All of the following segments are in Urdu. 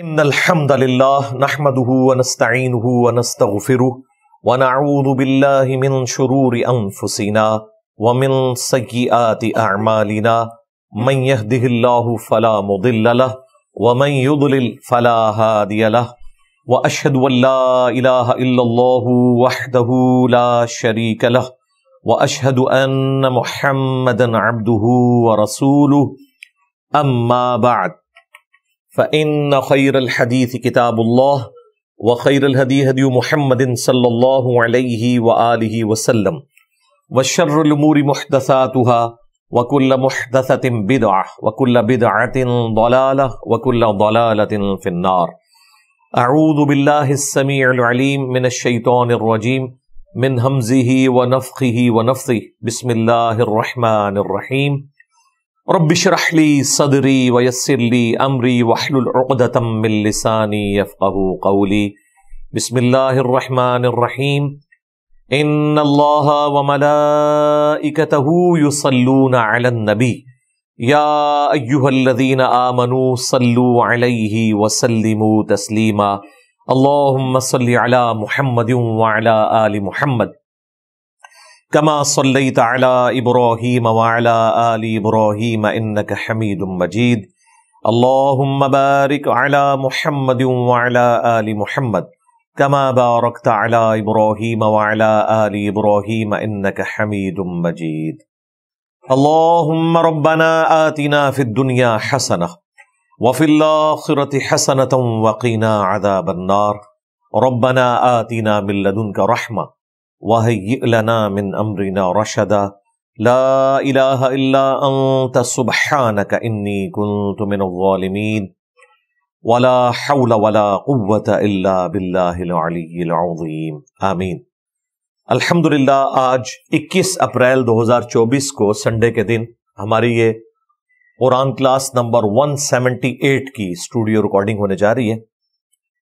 ان الحمد لله نحمده ونستعينه ونستغفره ونعوذ بالله من شرور انفسنا ومن سيئات اعمالنا من يهده الله فلا مضل له ومن يضلل فلا هادي له واشهد ان لا اله الا الله وحده لا شريك له واشهد ان محمدا عبده ورسوله اما بعد فإن خير الحديث كتاب الله وخير الهدي هدي محمد صلى الله عليه وآله وسلم وشر الأمور محدثاتها وكل محدثة بدعة وكل بدعة ضلالة وكل ضلالة في النار. أعوذ بالله السميع العليم من الشيطان الرجيم من همزه ونفخه ونفثه. بسم الله الرحمن الرحيم. رب اشرح لي صدري ويسر لي امري واحلل عقدة من لساني يفقهوا قولي. بسم الله الرحمن الرحيم. ان الله وملائكته يصلون على النبي يا ايها الذين آمنوا صلوا عليه وسلموا تسليما. اللهم صل على محمد وعلى آل محمد كما صليت على إبراهيم وعلى آل إبراهيم إنك حميد مجيد. اللهم بارك على محمد وعلى آل محمد كما باركت على إبراهيم وعلى آل إبراهيم إنك حميد مجيد. اللهم ربنا آتنا في الدنيا حسنة وفي الآخرة حسنة وقنا عذاب النار. ربنا آتنا من لدنك رحمة وهيئ لنا من امرنا رشدا. لا الہ الا انت سبحانک انی کنت من الظالمین. ولا حول ولا قوة الا باللہ العلی العظیم. آمین. الحمدللہ آج 21 اپریل 2024 کو سنڈے کے دن ہماری یہ قرآن کلاس نمبر 178 کی اسٹوڈیو ریکارڈنگ ہونے جا رہی ہے.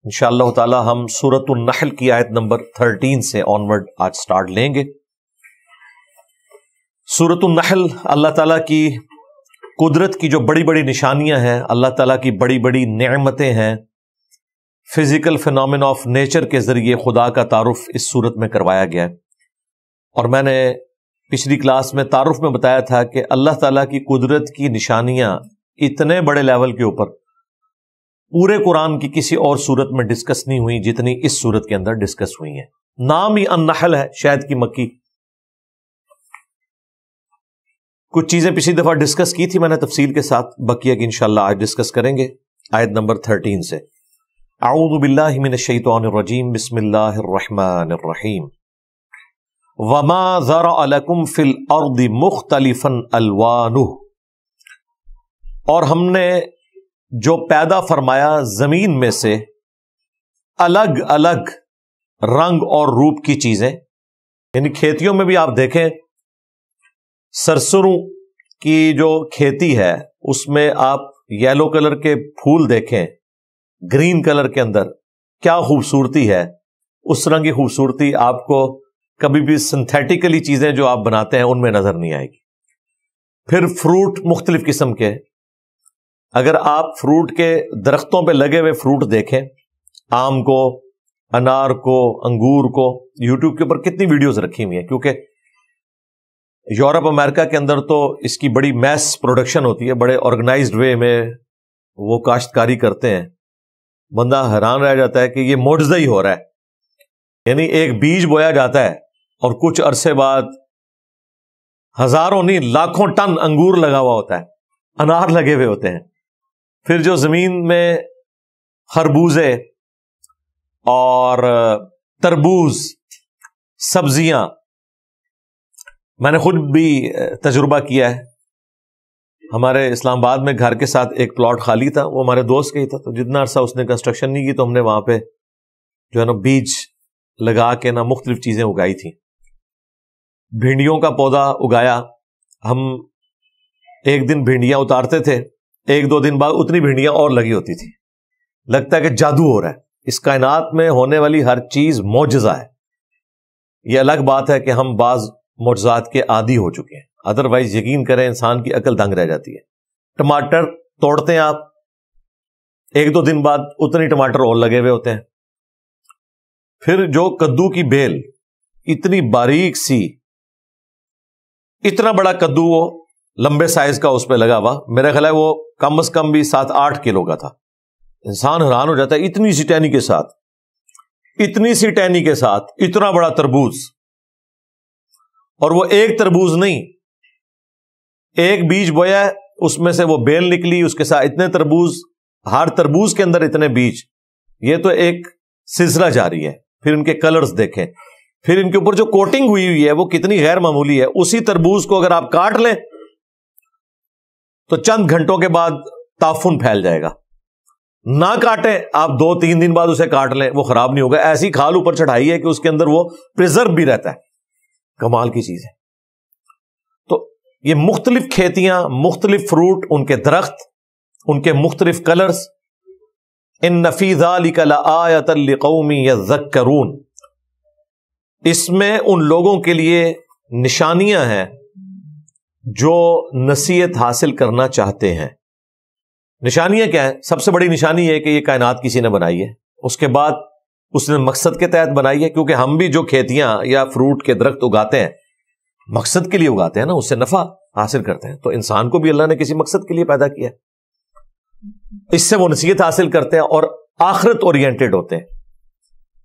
انشاءاللہ تعالی ہم سورۃ النحل کی آیت نمبر 13 سے آنورڈ آج سٹارٹ لیں گے. سورۃ النحل اللہ تعالیٰ کی قدرت کی جو بڑی بڑی نشانیاں ہیں، اللہ تعالیٰ کی بڑی بڑی نعمتیں ہیں، فزیکل فینومین آف نیچر کے ذریعے خدا کا تعارف اس سورت میں کروایا گیا ہے. اور میں نے پچھلی کلاس میں تعارف میں بتایا تھا کہ اللہ تعالیٰ کی قدرت کی نشانیاں اتنے بڑے لیول کے اوپر پورے قرآن کی کسی اور صورت میں ڈسکس نہیں ہوئی جتنی اس صورت کے اندر ڈسکس ہوئی ہیں. نام ہی النحل ہے، شہد کی مکھی. کچھ چیزیں پچھلی دفعہ ڈسکس کی تھی میں نے تفصیل کے ساتھ، بقیہ کی انشاءاللہ آج ڈسکس کریں گے آیت نمبر 13 سے. اعوذ باللہ من الشیطان الرجیم. بسم اللہ الرحمن الرحیم. وما ذرأ لکم فی الارض مختلفا الوانہ. اور ہم نے جو پیدا فرمایا زمین میں سے الگ الگ رنگ اور روپ کی چیزیں، یعنی کھیتیوں میں بھی آپ دیکھیں، سرسروں کی جو کھیتی ہے اس میں آپ یلو کلر کے پھول دیکھیں، گرین کلر کے اندر کیا خوبصورتی ہے. اس رنگ کی خوبصورتی آپ کو کبھی بھی سنتھیٹیکلی چیزیں جو آپ بناتے ہیں ان میں نظر نہیں آئے گی. پھر فروٹ مختلف قسم کے، اگر آپ فروٹ کے درختوں پہ لگے ہوئے فروٹ دیکھیں، آم کو، انار کو، انگور کو، یوٹیوب کے اوپر کتنی ویڈیوز رکھی ہوئی ہیں، کیونکہ یورپ امریکہ کے اندر تو اس کی بڑی میس پروڈکشن ہوتی ہے، بڑے آرگنائزڈ وے میں وہ کاشتکاری کرتے ہیں. بندہ حیران رہ جاتا ہے کہ یہ معجزہ ہی ہو رہا ہے. یعنی ایک بیج بویا جاتا ہے اور کچھ عرصے بعد ہزاروں نہیں لاکھوں ٹن انگور لگا ہوا ہوتا ہے، انار لگے ہوئے ہوتے ہیں. پھر جو زمین میں خربوزے اور تربوز، سبزیاں، میں نے خود بھی تجربہ کیا ہے. ہمارے اسلام آباد میں گھر کے ساتھ ایک پلاٹ خالی تھا، وہ ہمارے دوست کا ہی تھا. تو جتنا عرصہ اس نے کنسٹرکشن نہیں کی تو ہم نے وہاں پہ جو ہے نا بیج لگا کے نا مختلف چیزیں اگائی تھیں. بھنڈیوں کا پودا اگایا ہم. ایک دن بھنڈیاں اتارتے تھے، ایک دو دن بعد اتنی بھنڈیاں اور لگی ہوتی تھی. لگتا ہے کہ جادو ہو رہا ہے. اس کائنات میں ہونے والی ہر چیز معجزہ ہے. یہ الگ بات ہے کہ ہم بعض معجزات کے عادی ہو چکے ہیں، ادروائز یقین کریں انسان کی عقل دنگ رہ جاتی ہے. ٹماٹر توڑتے ہیں آپ، ایک دو دن بعد اتنے ٹماٹر اور لگے ہوئے ہوتے ہیں. پھر جو کدو کی بیل اتنی باریک سی، اتنا بڑا کدو وہ لمبے سائز کا اس پہ لگا ہوا، میرا خیال ہے وہ کم از کم بھی 7-8 کلو کا تھا. انسان حیران ہو جاتا ہے، اتنی سی ٹہنی کے ساتھ، اتنی سی ٹہنی کے ساتھ اتنا بڑا تربوز. اور وہ ایک تربوز نہیں، ایک بیج بویا، اس میں سے وہ بیل نکلی، اس کے ساتھ اتنے تربوز، ہر تربوز کے اندر اتنے بیج. یہ تو ایک سلسلہ جاری ہے. پھر ان کے کلرز دیکھیں، پھر ان کے اوپر جو کوٹنگ ہوئی ہوئی ہے وہ کتنی غیر معمولی ہے. اسی تربوز کو اگر آپ کاٹ لیں تو چند گھنٹوں کے بعد تعفن پھیل جائے گا. نہ کاٹیں آپ 2-3 دن بعد اسے کاٹ لیں، وہ خراب نہیں ہوگا. ایسی کھال اوپر چڑھائی ہے کہ اس کے اندر وہ پریزرو بھی رہتا ہے. کمال کی چیز ہے. تو یہ مختلف کھیتیاں، مختلف فروٹ، ان کے درخت، ان کے مختلف کلرز. ان فی ذلک لآیۃ لقوم یذکرون، اس میں ان لوگوں کے لیے نشانیاں ہیں جو نصیحت حاصل کرنا چاہتے ہیں. نشانیاں کیا ہیں؟ سب سے بڑی نشانی یہ کہ یہ کائنات کسی نے بنائی ہے. اس کے بعد اس نے مقصد کے تحت بنائی ہے، کیونکہ ہم بھی جو کھیتیاں یا فروٹ کے درخت اگاتے ہیں مقصد کے لیے اگاتے ہیں نا، اس سے نفع حاصل کرتے ہیں. تو انسان کو بھی اللہ نے کسی مقصد کے لیے پیدا کیا ہے، اس سے وہ نصیحت حاصل کرتے ہیں اور آخرت اورینٹڈ ہوتے ہیں.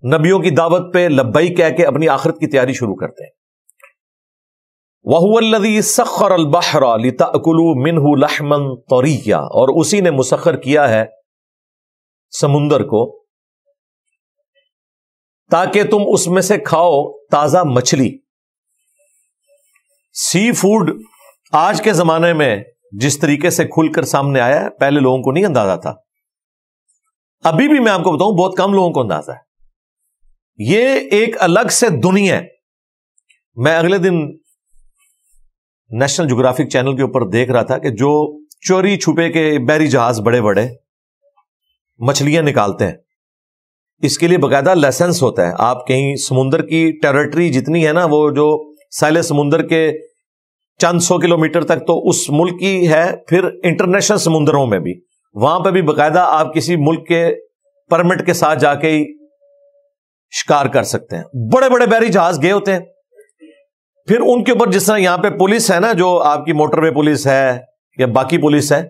نبیوں کی دعوت پہ لبیک کہہ کے اپنی آخرت کی تیاری شروع کرتے ہیں. وَهُوَ الَّذِي سَخَّرَ الْبَحْرَ لِتَأْكُلُوا مِنْهُ لَحْمًا طَرِيًّا، اور اسی نے مسخر کیا ہے سمندر کو تاکہ تم اس میں سے کھاؤ تازہ مچھلی. سی فوڈ آج کے زمانے میں جس طریقے سے کھل کر سامنے آیا ہے، پہلے لوگوں کو نہیں اندازہ تھا. ابھی بھی میں آپ کو بتاؤں بہت کم لوگوں کو اندازہ ہے. یہ ایک الگ سے دنیا ہے. میں اگلے دن نیشنل جغرافک چینل کے اوپر دیکھ رہا تھا کہ جو چوری چھپے کے بحری جہاز بڑے بڑے مچھلیاں نکالتے ہیں، اس کے لیے باقاعدہ لائسنس ہوتا ہے. آپ کہیں سمندر کی ٹیریٹری جتنی ہے نا، وہ جو ساحل سمندر کے چند 100 کلومیٹر تک تو اس ملک کی ہے. پھر انٹرنیشنل سمندروں میں بھی، وہاں پہ بھی باقاعدہ آپ کسی ملک کے پرمٹ کے ساتھ جا کے ہی شکار کر سکتے ہیں. بڑے بڑے بحری جہاز گئے ہوتے ہیں. پھر ان کے اوپر جس طرح یہاں پہ پولیس ہے نا، جو آپ کی موٹر وے پولیس ہے یا باقی پولیس ہے،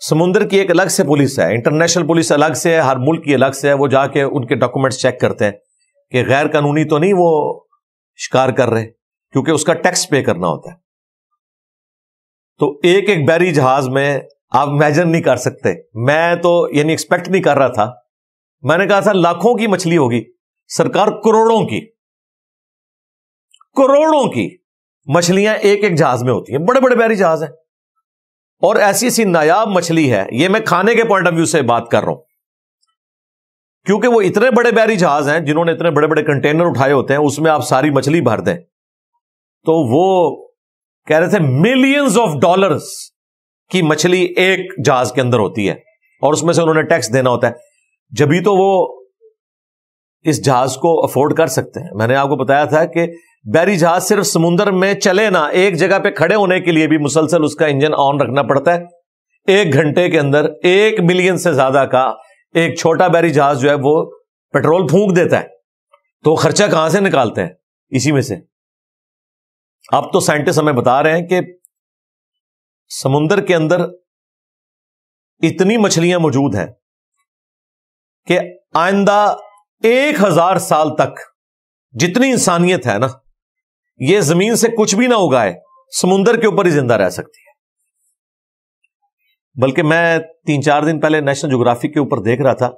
سمندر کی ایک الگ سے پولیس ہے. انٹرنیشنل پولیس الگ سے ہے، ہر ملک کی الگ سے ہے. وہ جا کے ان کے ڈاکومنٹس چیک کرتے ہیں کہ غیر قانونی تو نہیں وہ شکار کر رہے، کیونکہ اس کا ٹیکس پے کرنا ہوتا ہے. تو ایک ایک بحری جہاز میں آپ امیجن نہیں کر سکتے. میں تو یعنی ایکسپیکٹ نہیں کر رہا تھا. میں نے کہا تھا لاکھوں کی مچھلی ہوگی، سرکار کروڑوں کی مچھلیاں ایک ایک جہاز میں ہوتی ہیں. بڑے بڑے بحری جہاز ہیں اور ایسی ایسی نایاب مچھلی ہے. یہ میں کھانے کے پوائنٹ آف ویو سے بات کر رہا ہوں، کیونکہ وہ اتنے بڑے بحری جہاز ہیں جنہوں نے اتنے بڑے بڑے کنٹینر اٹھائے ہوتے ہیں، اس میں آپ ساری مچھلی بھر دیں تو وہ کہہ رہے تھے ملینز آف ڈالرز کی مچھلی ایک جہاز کے اندر ہوتی ہے، اور اس میں سے انہوں نے ٹیکس دینا ہوتا ہے. جبھی تو وہ اس جہاز کو افورڈ کر سکتے ہیں. میں نے آپ کو بتایا تھا کہ بحری جہاز صرف سمندر میں چلے نا، ایک جگہ پہ کھڑے ہونے کے لیے بھی مسلسل اس کا انجن آن رکھنا پڑتا ہے. 1 گھنٹے کے اندر 1 ملین سے زیادہ کا ایک چھوٹا بحری جہاز جو ہے وہ پیٹرول پھونک دیتا ہے. تو خرچہ کہاں سے نکالتے ہیں؟ اسی میں سے. اب تو سائنٹسٹ ہمیں بتا رہے ہیں کہ سمندر کے اندر اتنی مچھلیاں موجود ہیں کہ آئندہ 1000 سال تک جتنی انسانیت ہے نا، یہ زمین سے کچھ بھی نہ اگائے، سمندر کے اوپر ہی زندہ رہ سکتی ہے. بلکہ میں 3-4 دن پہلے نیشنل جغرافک کے اوپر دیکھ رہا تھا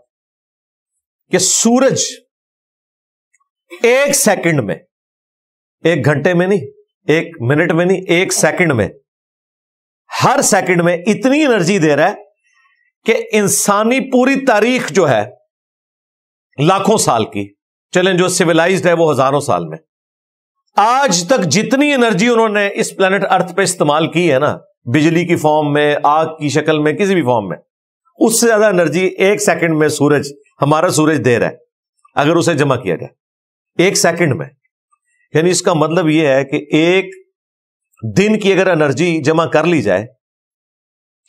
کہ سورج 1 سیکنڈ میں، 1 گھنٹے میں نہیں، 1 منٹ میں نہیں، 1 سیکنڈ میں، ہر سیکنڈ میں اتنی انرجی دے رہا ہے کہ انسانی پوری تاریخ جو ہے لاکھوں سال کی، چلیں جو سیولائزڈ ہے وہ ہزاروں سال میں، آج تک جتنی انرجی انہوں نے اس پلانٹ ارتھ پہ استعمال کی ہے نا، بجلی کی فارم میں، آگ کی شکل میں، کسی بھی فارم میں، اس سے زیادہ انرجی 1 سیکنڈ میں سورج، ہمارا سورج دے رہا ہے اگر اسے جمع کیا جائے 1 سیکنڈ میں. یعنی اس کا مطلب یہ ہے کہ 1 دن کی اگر انرجی جمع کر لی جائے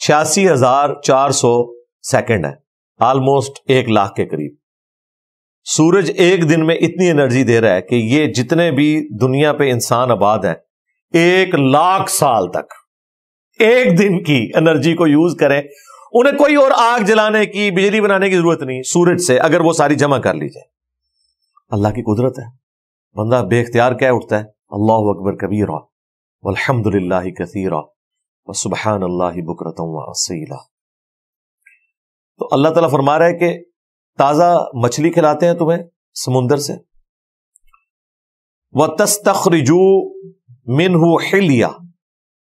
86,400 سیکنڈ ہے. آلموسٹ 1 لاکھ کے قریب. سورج ایک دن میں اتنی انرجی دے رہا ہے کہ یہ جتنے بھی دنیا پہ انسان آباد ہیں 1 لاکھ سال تک ایک دن کی انرجی کو یوز کریں. انہیں کوئی اور آگ جلانے کی، بجلی بنانے کی ضرورت نہیں سورج سے، اگر وہ ساری جمع کر لی جائے. اللہ کی قدرت ہے. بندہ بے اختیار کیا اٹھتا ہے، اللہ اکبر کبیرہ والحمد للہ کثیرہ وسبحان اللہ بکرۃ واصیلا. تو اللہ تعالیٰ فرما رہا ہے کہ تازہ مچھلی کھلاتے ہیں تمہیں سمندر سے. وَتَسْتَخْرِجُوا مِنْهُ حِلْيَةً،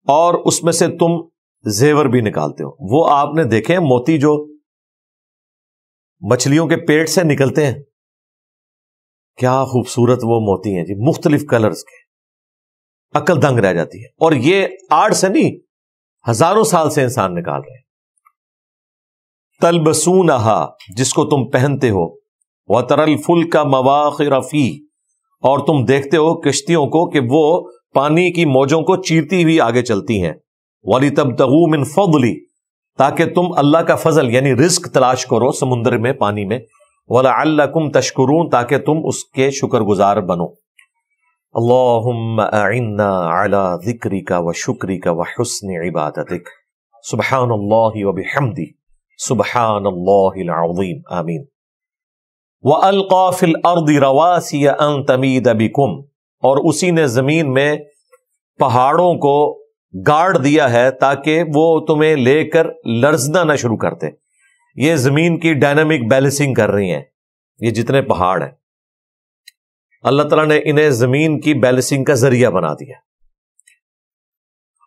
اور اس میں سے تم زیور بھی نکالتے ہو. وہ آپ نے دیکھے موتی جو مچھلیوں کے پیٹ سے نکلتے ہیں، کیا خوبصورت وہ موتی ہیں جی، مختلف کلرز کے، عقل دنگ رہ جاتی ہے. اور یہ آج سے نہیں، ہزاروں سال سے انسان نکال رہے ہیں. تلبسونها، جس کو تم پہنتے ہو. وَتَرَى الْفُلْكَ مَوَاخِرَ فِيهِ، اور تم دیکھتے ہو کشتیوں کو کہ وہ پانی کی موجوں کو چیرتی ہوئی آگے چلتی ہیں. وَلِتَبْتَغُوا مِنْ فَضْلِ، تاکہ تم اللہ کا فضل یعنی رزق تلاش کرو سمندر میں، پانی میں. وَلَعَلَّكُمْ تَشْكُرُونَ، تاکہ تم اس کے شکر گزار بنو. اللہم اعنا علی ذکرک وشکرک وحسن عبادتک. سبحان اللہ وبحمدہ سبحان اللہ العظیم. آمین. وَأَلْقَى فِي الْأَرْضِ رَوَاسِيَ أَن تَمِيدَ بِكُمْ، اور اسی نے زمین میں پہاڑوں کو گاڑ دیا ہے تاکہ وہ تمہیں لے کر لرزنا نہ شروع کرتے. یہ زمین کی ڈائنامک بیلنسنگ کر رہی ہیں یہ جتنے پہاڑ ہیں. اللہ تعالیٰ نے انہیں زمین کی بیلنسنگ کا ذریعہ بنا دیا.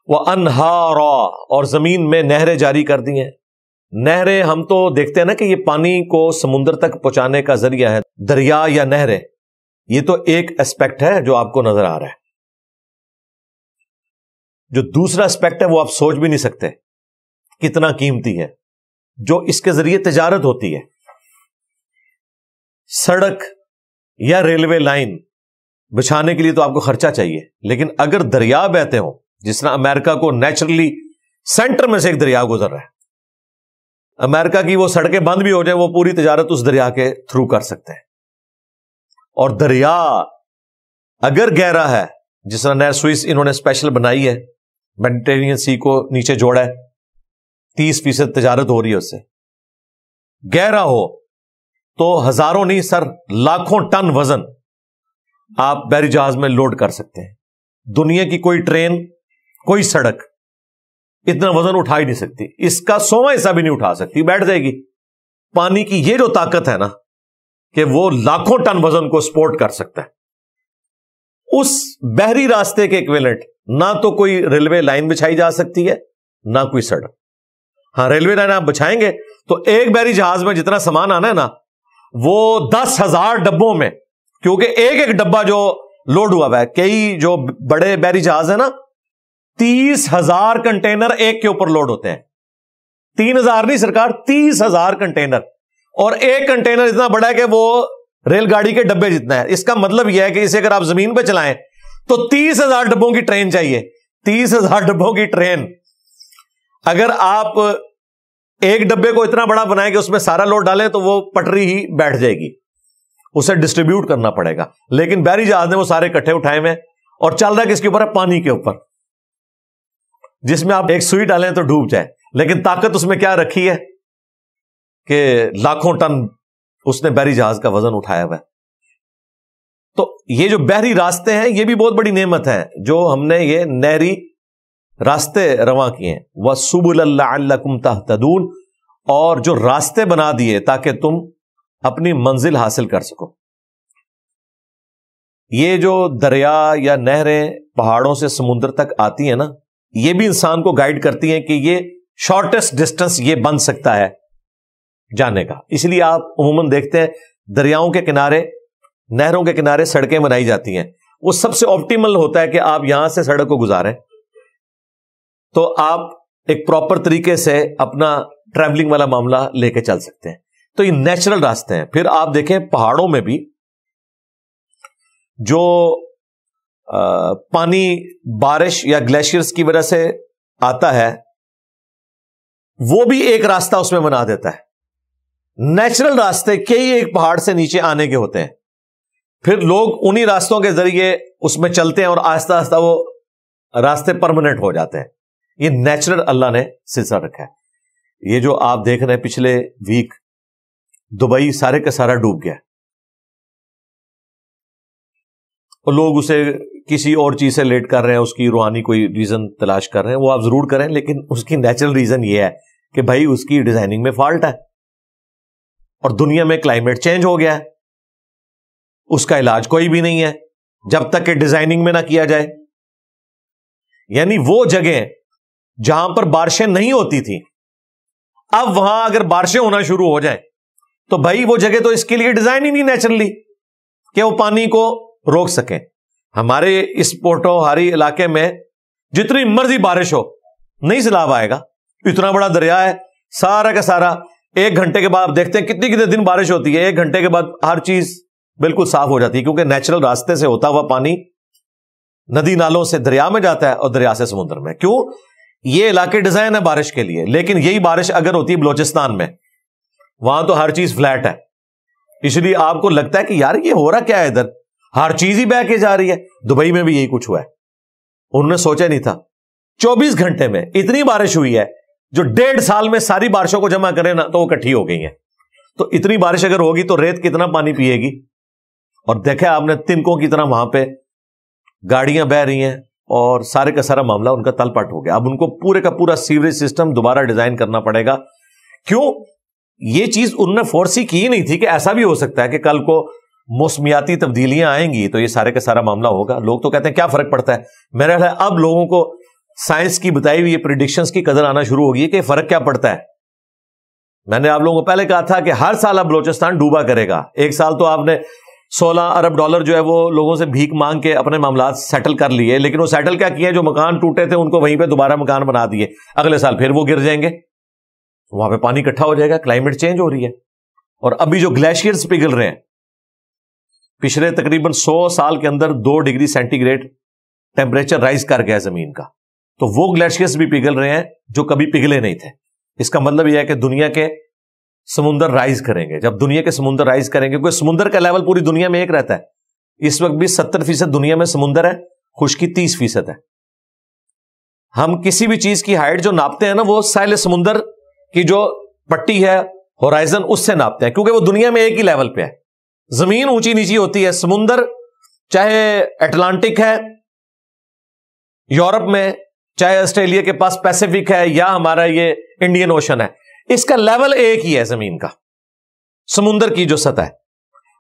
وَأَنْهَارًا، اور زمین میں نہریں جاری کر دی ہیں. نہریں ہم تو دیکھتے ہیں نا کہ یہ پانی کو سمندر تک پہنچانے کا ذریعہ ہے، دریا یا نہریں. یہ تو ایک اسپیکٹ ہے جو آپ کو نظر آ رہا ہے. جو دوسرا اسپیکٹ ہے وہ آپ سوچ بھی نہیں سکتے کتنا قیمتی ہے، جو اس کے ذریعے تجارت ہوتی ہے. سڑک یا ریلوے لائن بچھانے کے لیے تو آپ کو خرچہ چاہیے، لیکن اگر دریا بہتے ہوں، جس طرح امریکہ کو نیچرلی سینٹر میں سے ایک دریا گزر رہا ہے، امریکہ کی وہ سڑکیں بند بھی ہو جائیں وہ پوری تجارت اس دریا کے تھرو کر سکتے ہیں. اور دریا اگر گہرا ہے، جس طرح نہر سوئس انہوں نے اسپیشل بنائی ہے، میڈیٹرینین سی کو نیچے جوڑا ہے، 30% تجارت ہو رہی ہے اس سے. گہرا ہو تو ہزاروں نہیں سر لاکھوں ٹن وزن آپ بحری جہاز میں لوڈ کر سکتے ہیں. دنیا کی کوئی ٹرین، کوئی سڑک اتنا وزن اٹھا ہی نہیں سکتی. اس کا 100واں حصہ بھی نہیں اٹھا سکتی، بیٹھ جائے گی. پانی کی یہ جو طاقت ہے نا کہ وہ لاکھوں ٹن وزن کو سپورٹ کر سکتا ہے. اس بحری راستے کے ایکویلنٹ نہ تو کوئی ریلوے لائن بچھائی جا سکتی ہے نہ کوئی سڑک. ہاں ریلوے لائن آپ بچھائیں گے تو ایک بحری جہاز میں جتنا سامان آنا ہے نا وہ 10,000 ڈبوں میں، کیونکہ ایک ایک ڈبہ جو لوڈ ہوا ہے، کئی جو بڑے بحری جہاز ہیں نا 30,000 کنٹینر ایک کے اوپر لوڈ ہوتے ہیں. 3,000 نہیں سرکار، 30,000 کنٹینر. اور ایک کنٹینر اتنا بڑا ہے کہ وہ ریل گاڑی کے ڈبے جتنا ہے. اس کا مطلب یہ ہے کہ اسے اگر آپ زمین پہ چلائیں تو 30,000 ڈبوں کی ٹرین چاہیے. 30,000 ڈبوں کی ٹرین. اگر آپ ایک ڈبے کو اتنا بڑا بنائیں کہ اس میں سارا لوڈ ڈالیں تو وہ پٹری ہی بیٹھ جائے گی، اسے ڈسٹریبیوٹ کرنا پڑے گا. لیکن بحری جہاز نے وہ سارے کٹھے اٹھائے ہوئے اور چل رہا ہے کس کے اوپر ہے؟ پانی کے اوپر، جس میں آپ ایک سوئی ڈالیں تو ڈوب جائے. لیکن طاقت اس میں کیا رکھی ہے کہ لاکھوں ٹن اس نے بحری جہاز کا وزن اٹھایا ہوا ہے. تو یہ جو بحری راستے ہیں یہ بھی بہت بڑی نعمت ہے جو ہم نے یہ نہری راستے رواں کیے ہیں. وَسُبُلًا لَعَلَّكُمْ تَهْتَدُونَ، اور جو راستے بنا دیے تاکہ تم اپنی منزل حاصل کر سکو. یہ جو دریا یا نہریں پہاڑوں سے سمندر تک آتی ہیں نا، یہ بھی انسان کو گائیڈ کرتی ہیں کہ یہ شارٹیسٹ ڈسٹینس یہ بن سکتا ہے جانے کا. اس لیے آپ عموماً دیکھتے ہیں دریاؤں کے کنارے، نہروں کے کنارے سڑکیں بنائی جاتی ہیں. وہ سب سے آپٹیمل ہوتا ہے کہ آپ یہاں سے سڑک کو گزاریں تو آپ ایک پراپر طریقے سے اپنا ٹریولنگ والا معاملہ لے کے چل سکتے ہیں. تو یہ نیچرل راستے ہیں. پھر آپ دیکھیں پہاڑوں میں بھی جو پانی بارش یا گلیشیئرز کی وجہ سے آتا ہے وہ بھی ایک راستہ اس میں بنا دیتا ہے. نیچرل راستے کئی ایک پہاڑ سے نیچے آنے کے ہوتے ہیں، پھر لوگ انہی راستوں کے ذریعے اس میں چلتے ہیں اور آہستہ آہستہ وہ راستے پرماننٹ ہو جاتے ہیں. یہ نیچرل اللہ نے سلسلہ رکھا ہے. یہ جو آپ دیکھ رہے ہیں پچھلے ویک دبئی سارے کا سارا ڈوب گیا، اور لوگ اسے کسی اور چیز سے لیٹ کر رہے ہیں، اس کی روحانی کوئی ریزن تلاش کر رہے ہیں، وہ آپ ضرور کریں، لیکن اس کی نیچرل ریزن یہ ہے کہ بھائی اس کی ڈیزائننگ میں فالٹ ہے، اور دنیا میں کلائمیٹ چینج ہو گیا ہے. اس کا علاج کوئی بھی نہیں ہے جب تک کہ ڈیزائننگ میں نہ کیا جائے. یعنی وہ جگہ جہاں پر بارشیں نہیں ہوتی تھی، اب وہاں اگر بارشیں ہونا شروع ہو جائیں تو بھائی وہ جگہ تو اس کے لیے ڈیزائن ہی نہیں نیچرلی کہ وہ پانی کو روک سکیں. ہمارے اس پوٹوہاری علاقے میں جتنی مرضی بارش ہو نہیں سیلاب آئے گا، اتنا بڑا دریا ہے، سارا کا سارا 1 گھنٹے کے بعد دیکھتے ہیں کتنے دن بارش ہوتی ہے، 1 گھنٹے کے بعد ہر چیز بالکل صاف ہو جاتی ہے، کیونکہ نیچرل راستے سے ہوتا ہوا پانی ندی نالوں سے دریا میں جاتا ہے اور دریا سے سمندر میں. کیوں؟ یہ علاقے ڈیزائن ہے بارش کے لیے، لیکن یہی بارش اگر ہوتی ہے بلوچستان میں، وہاں تو ہر چیز فلیٹ ہے، اس لیے آپ کو لگتا ہے کہ یار یہ ہو رہا کیا ہے ادھر، ہر چیز ہی بہ کے جا رہی ہے. دبئی میں بھی یہی کچھ ہوا ہے. انہوں نے سوچا نہیں تھا 24 گھنٹے میں اتنی بارش ہوئی ہے جو 1.5 سال میں ساری بارشوں کو جمع کرے نا تو وہ اکٹھی ہو گئی ہیں. تو اتنی بارش اگر ہوگی تو ریت کتنا پانی پیے گی. اور دیکھا آپ نے تنکوں کی طرح وہاں پہ گاڑیاں بہ رہی ہیں اور سارے کا سارا معاملہ ان کا تل پٹ ہو گیا. اب ان کو پورے کا پورا سیوریج سسٹم دوبارہ ڈیزائن کرنا پڑے گا. کیوں؟ یہ چیز انہوں نے فورسی کی ہی نہیں تھی کہ ایسا بھی ہو سکتا ہے کہ کل کو موسمیاتی تبدیلیاں آئیں گی تو یہ سارے کا سارا معاملہ ہوگا. لوگ تو کہتے ہیں کیا فرق پڑتا ہے. میرا خیال ہے اب لوگوں کو سائنس کی بتائی ہوئی پریڈکشنز کی قدر آنا شروع ہوگی کہ فرق کیا پڑتا ہے. میں نے آپ لوگوں کو پہلے کہا تھا کہ ہر سال اب بلوچستان ڈوبا کرے گا. ایک سال تو آپ نے $16 ارب جو ہے وہ لوگوں سے بھیک مانگ کے اپنے معاملات سیٹل کر لیے، لیکن وہ سیٹل کیا کیے، جو مکان ٹوٹے تھے ان کو وہیں پہ دوبارہ مکان بنا دیے. اگلے سال پھر وہ گر جائیں گے، وہاں پہ پانی اکٹھا ہو جائے گا. کلائمیٹ چینج ہو رہی ہے. اور ابھی جو گلیشیئرز پگھل رہے ہیں، پچھلے تقریباً 100 سال کے اندر 2 degree centigrade temperature rise کر گیا زمین کا، تو وہ گلیشیئرز بھی پگھل رہے ہیں جو کبھی پگھلے نہیں تھے. اس کا مطلب یہ ہے کہ دنیا کے سمندر رائز کریں گے. جب دنیا کے سمندر رائز کریں گے، کیونکہ سمندر کا لیول پوری دنیا میں ایک رہتا ہے. اس وقت بھی 70% دنیا میں سمندر ہے، خشکی 30% ہے. ہم کسی بھی چیز کی ہائٹ جو ناپتے ہیں نا، وہ ساحل سمندر کی جو پٹی ہے ہورائزن، اس سے ناپتے ہیں، کیونکہ وہ دنیا میں ایک ہی لیول پہ ہے. زمین اونچی نیچی ہوتی ہے، سمندر چاہے اٹلانٹک ہے یورپ میں، چاہے آسٹریلیا کے پاس پیسیفک ہے، یا ہمارا یہ انڈین اوشن ہے، اس کا لیول ایک ہی ہے زمین کا. سمندر کی جو سطح ہے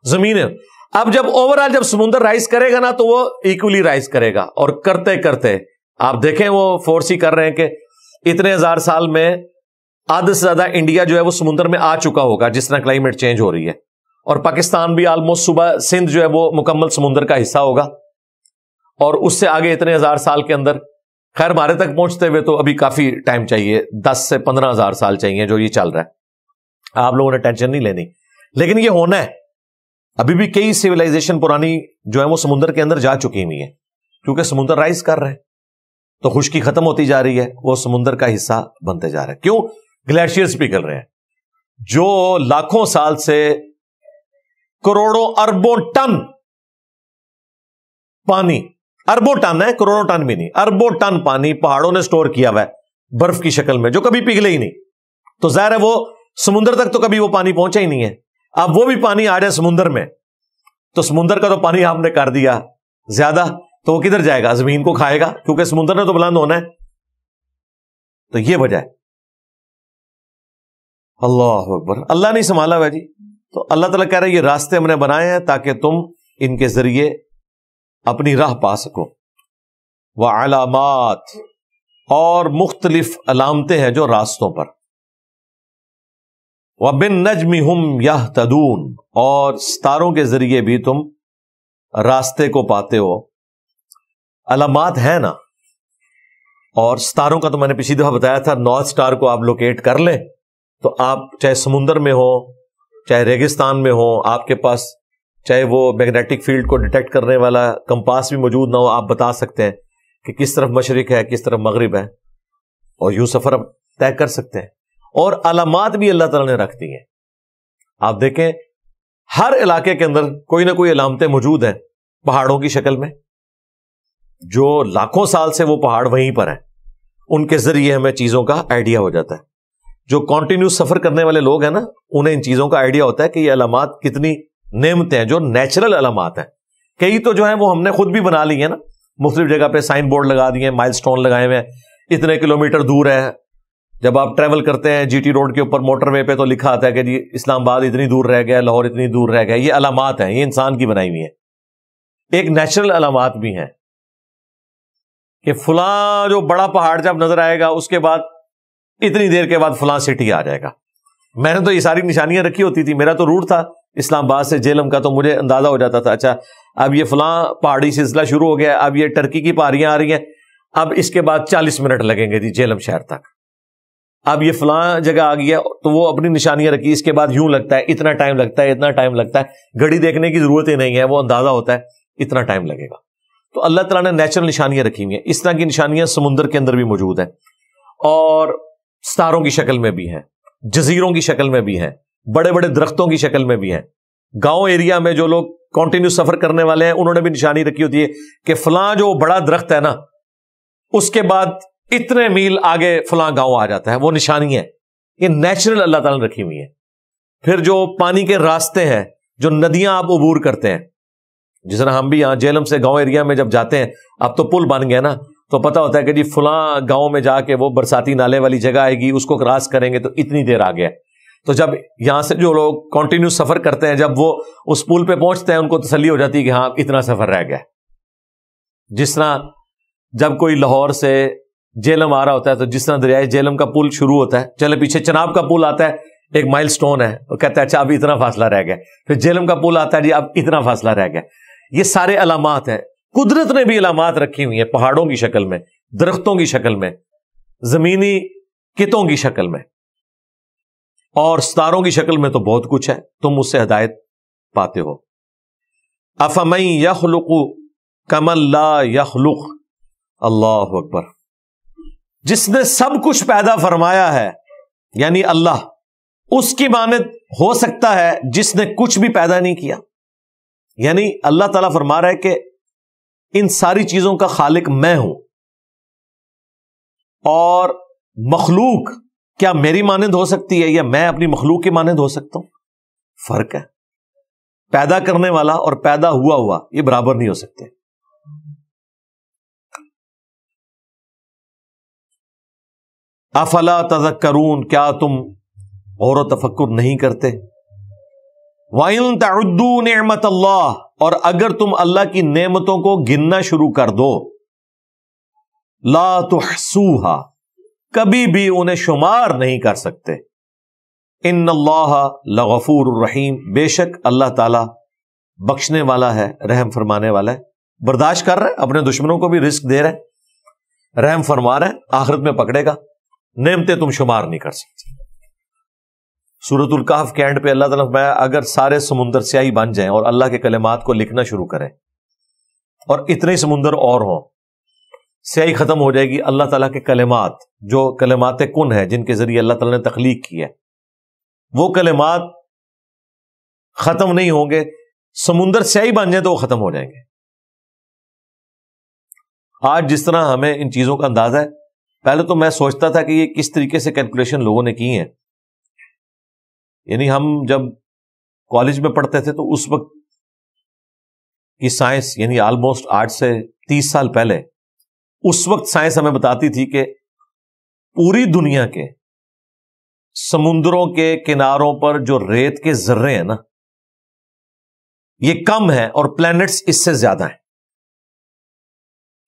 زمین ہے. اب جب اوور آل جب سمندر رائز کرے گا نا تو وہ ایکولی رائز کرے گا. اور کرتے کرتے آپ دیکھیں وہ فورسی کر رہے ہیں کہ اتنے 1000 سال میں آدھے سے زیادہ انڈیا جو ہے وہ سمندر میں آ چکا ہوگا، جس طرح کلائمیٹ چینج ہو رہی ہے. اور پاکستان بھی آلموسٹ صوبہ سندھ جو ہے وہ مکمل سمندر کا حصہ ہوگا. اور اس سے آگے اتنے 1000 سال کے اندر، خیر ہمارے تک پہنچتے ہوئے تو ابھی کافی ٹائم چاہیے، 10 سے 15 ہزار سال چاہیے جو یہ چل رہا ہے. آپ لوگوں نے ٹینشن نہیں لینی، لیکن یہ ہونا ہے. ابھی بھی کئی سیولائزیشن پرانی جو ہے وہ سمندر کے اندر جا چکی ہوئی ہیں، کیونکہ سمندر رائز کر رہے ہیں تو خشکی ختم ہوتی جا رہی ہے، وہ سمندر کا حصہ بنتے جا رہے ہیں. کیوں؟ گلیشیئرز پگھل رہے ہیں جو لاکھوں سال سے کروڑوں اربوں ٹن پانی، اربوں ٹن ہے، کروڑوں ٹن بھی نہیں، اربوں ٹن پانی پہاڑوں نے سٹور کیا ہوا ہے برف کی شکل میں، جو کبھی پگھلے ہی نہیں. تو ظاہر ہے وہ سمندر تک تو کبھی وہ پانی پہنچا ہی نہیں ہے. اب وہ بھی پانی آ جائے سمندر میں تو سمندر کا تو پانی آپ نے کر دیا زیادہ، تو وہ کدھر جائے گا؟ زمین کو کھائے گا، کیونکہ سمندر نے تو بلند ہونا ہے. تو یہ وجہ ہے. اللہ اکبر. اللہ نہیں سنبھالا ہوا جی. تو اللہ تعالیٰ کہہ رہے یہ راستے ہم نے بنائے ہیں تاکہ تم ان کے ذریعے اپنی راہ پا سکو. وعلامات، اور مختلف علامتیں ہیں جو راستوں پر. وبالنجم هم يهتدون، اور ستاروں کے ذریعے بھی تم راستے کو پاتے ہو. علامات ہے نا. اور ستاروں کا تو میں نے پچھلی دفعہ بتایا تھا، نارتھ سٹار کو آپ لوکیٹ کر لیں تو آپ چاہے سمندر میں ہو، چاہے ریگستان میں ہو، آپ کے پاس چاہے وہ میگنیٹک فیلڈ کو ڈیٹیکٹ کرنے والا کمپاس بھی موجود نہ ہو، آپ بتا سکتے ہیں کہ کس طرف مشرق ہے کس طرف مغرب ہے، اور یوں سفر طے کر سکتے ہیں. اور علامات بھی اللہ تعالیٰ نے رکھ دی ہیں. آپ دیکھیں ہر علاقے کے اندر کوئی نہ کوئی علامتیں موجود ہیں پہاڑوں کی شکل میں، جو لاکھوں سال سے وہ پہاڑ وہیں پر ہیں، ان کے ذریعے ہمیں چیزوں کا آئیڈیا ہو جاتا ہے۔ جو کنٹینیو سفر کرنے والے لوگ ہیں نا، انہیں ان چیزوں کا آئیڈیا ہوتا ہے کہ یہ علامات کتنی نعمتیں ہیں، جو نیچرل علامات ہیں۔ کئی تو جو ہیں وہ ہم نے خود بھی بنا لی ہیں نا، مختلف جگہ پہ سائن بورڈ لگا دیے، مائل سٹون لگائے ہوئے ہیں، اتنے کلومیٹر دور ہے۔ جب آپ ٹریول کرتے ہیں جی ٹی روڈ کے اوپر موٹر وے پہ تو لکھا آتا ہے کہ جی اسلام آباد اتنی دور رہ گیا، لاہور اتنی دور رہ گیا۔ یہ علامات ہیں، یہ انسان کی بنائی ہوئی ہیں۔ ایک نیچرل علامات بھی ہیں کہ فلاں جو بڑا پہاڑ جب نظر آئے گا اس کے بعد اتنی دیر کے بعد فلاں سٹی آ جائے گا۔ میں نے تو یہ ساری نشانیاں رکھی ہوتی تھی، میرا تو روٹ تھا اسلام آباد سے جیلم کا، تو مجھے اندازہ ہو جاتا تھا اچھا اب یہ فلاں پہاڑی سلسلہ شروع ہو گیا، اب یہ ٹرکی کی پہاڑیاں آ رہی ہیں، اب اس کے بعد 40 منٹ لگیں گے جی جیلم شہر تک، اب یہ فلاں جگہ آ گیا، تو وہ اپنی نشانیاں رکھی، اس کے بعد یوں لگتا ہے، اتنا ٹائم لگتا ہے، اتنا ٹائم لگتا ہے۔ گھڑی دیکھنے کی ضرورت ہی نہیں ہے، وہ اندازہ ہوتا ہے اتنا ٹائم لگے گا۔ تو اللہ تعالیٰ نے نیچرل نشانیاں رکھی ہوئی ہیں۔ اس طرح کی نشانیاں سمندر کے اندر بھی موجود ہیں، اور ستاروں کی شکل میں بھی ہیں، جزیروں کی شکل میں بھی ہیں، بڑے بڑے درختوں کی شکل میں بھی ہیں۔ گاؤں ایریا میں جو لوگ کنٹینیو سفر کرنے والے ہیں، انہوں نے بھی نشانی رکھی ہوتی ہے کہ فلاں جو بڑا درخت ہے نا، اس کے بعد اتنے میل آگے فلاں گاؤں آ جاتا ہے، وہ نشانی ہے۔ یہ نیچرل اللہ تعالیٰ نے رکھی ہوئی ہیں۔ پھر جو پانی کے راستے ہیں، جو ندیاں آپ عبور کرتے ہیں، جس طرح ہم بھی یہاں جیلم سے گاؤں ایریا میں جب جاتے ہیں، اب تو پل بن گیا نا، تو پتہ ہوتا ہے کہ جی فلاں گاؤں میں جا کے وہ برساتی نالے والی جگہ آئے گی، اس کو کراس کریں گے تو اتنی دیر آ گیا۔ تو جب یہاں سے جو لوگ کنٹینیو سفر کرتے ہیں، جب وہ اس پل پہ پہنچتے ہیں، ان کو تسلی ہو جاتی ہے کہ ہاں اتنا سفر رہ گیا۔ جس طرح جب کوئی لاہور سے جیلم آ رہا ہوتا ہے، تو جس طرح دریائے جیلم کا پل شروع ہوتا ہے، چلے پیچھے چناب کا پل آتا ہے، ایک مائل سٹون ہے، وہ کہتا ہے اچھا اب اتنا فاصلہ رہ گیا۔ پھر جیلم کا پل آتا ہے، جی اب اتنا فاصلہ رہ گیا۔ یہ سارے علامات ہیں۔ قدرت نے بھی علامات رکھی ہوئی ہیں، پہاڑوں کی شکل میں، درختوں کی شکل میں، زمینی کتوں کی شکل میں، اور ستاروں کی شکل میں، تو بہت کچھ ہے۔ تم اس سے ہدایت پاتے ہو۔ افمن یخلق کمن لا یخلق، اللہ اکبر۔ جس نے سب کچھ پیدا فرمایا ہے، یعنی اللہ، اس کی مانند ہو سکتا ہے جس نے کچھ بھی پیدا نہیں کیا؟ یعنی اللہ تعالیٰ فرما رہا ہے کہ ان ساری چیزوں کا خالق میں ہوں، اور مخلوق کیا میری مانند ہو سکتی ہے یا میں اپنی مخلوق کی مانند ہو سکتا ہوں؟ فرق ہے۔ پیدا کرنے والا اور پیدا ہوا یہ برابر نہیں ہو سکتے۔ افلا تذکرون، کیا تم غور و تفکر نہیں کرتے؟ وَإِن تَعُدُّوا نِعْمَةَ اللَّهِ، اور اگر تم اللہ کی نعمتوں کو گننا شروع کر دو، لا تحصوها، کبھی بھی انہیں شمار نہیں کر سکتے۔ ان اللہ لغفور الرحیم، بے شک اللہ تعالی بخشنے والا ہے، رحم فرمانے والا ہے۔ برداشت کر رہے، اپنے دشمنوں کو بھی رزق دے رہے، رحم فرما رہے، آخرت میں پکڑے گا۔ نعمتیں تم شمار نہیں کر سکتے۔ سورۃ الکہف کے اینڈ پہ اللہ تعالیٰ نے اگر سارے سمندر سیاہی بن جائیں اور اللہ کے کلمات کو لکھنا شروع کریں، اور اتنے سمندر اور ہوں، سیاہی ختم ہو جائے گی۔ اللہ تعالیٰ کے کلمات، جو کلمات کن ہے، جن کے ذریعے اللہ تعالیٰ نے تخلیق کی ہے، وہ کلمات ختم نہیں ہوں گے۔ سمندر سیاہی بن جائیں تو وہ ختم ہو جائیں گے۔ آج جس طرح ہمیں ان چیزوں کا اندازہ ہے، پہلے تو میں سوچتا تھا کہ یہ کس طریقے سے کیلکولیشن لوگوں نے کی ہیں۔ یعنی ہم جب کالج میں پڑھتے تھے تو اس وقت کی سائنس، یعنی آلموسٹ 8 سے 30 سال پہلے، اس وقت سائنس ہمیں بتاتی تھی کہ پوری دنیا کے سمندروں کے کناروں پر جو ریت کے ذرے ہیں نا، یہ کم ہے، اور پلینٹس اس سے زیادہ ہیں۔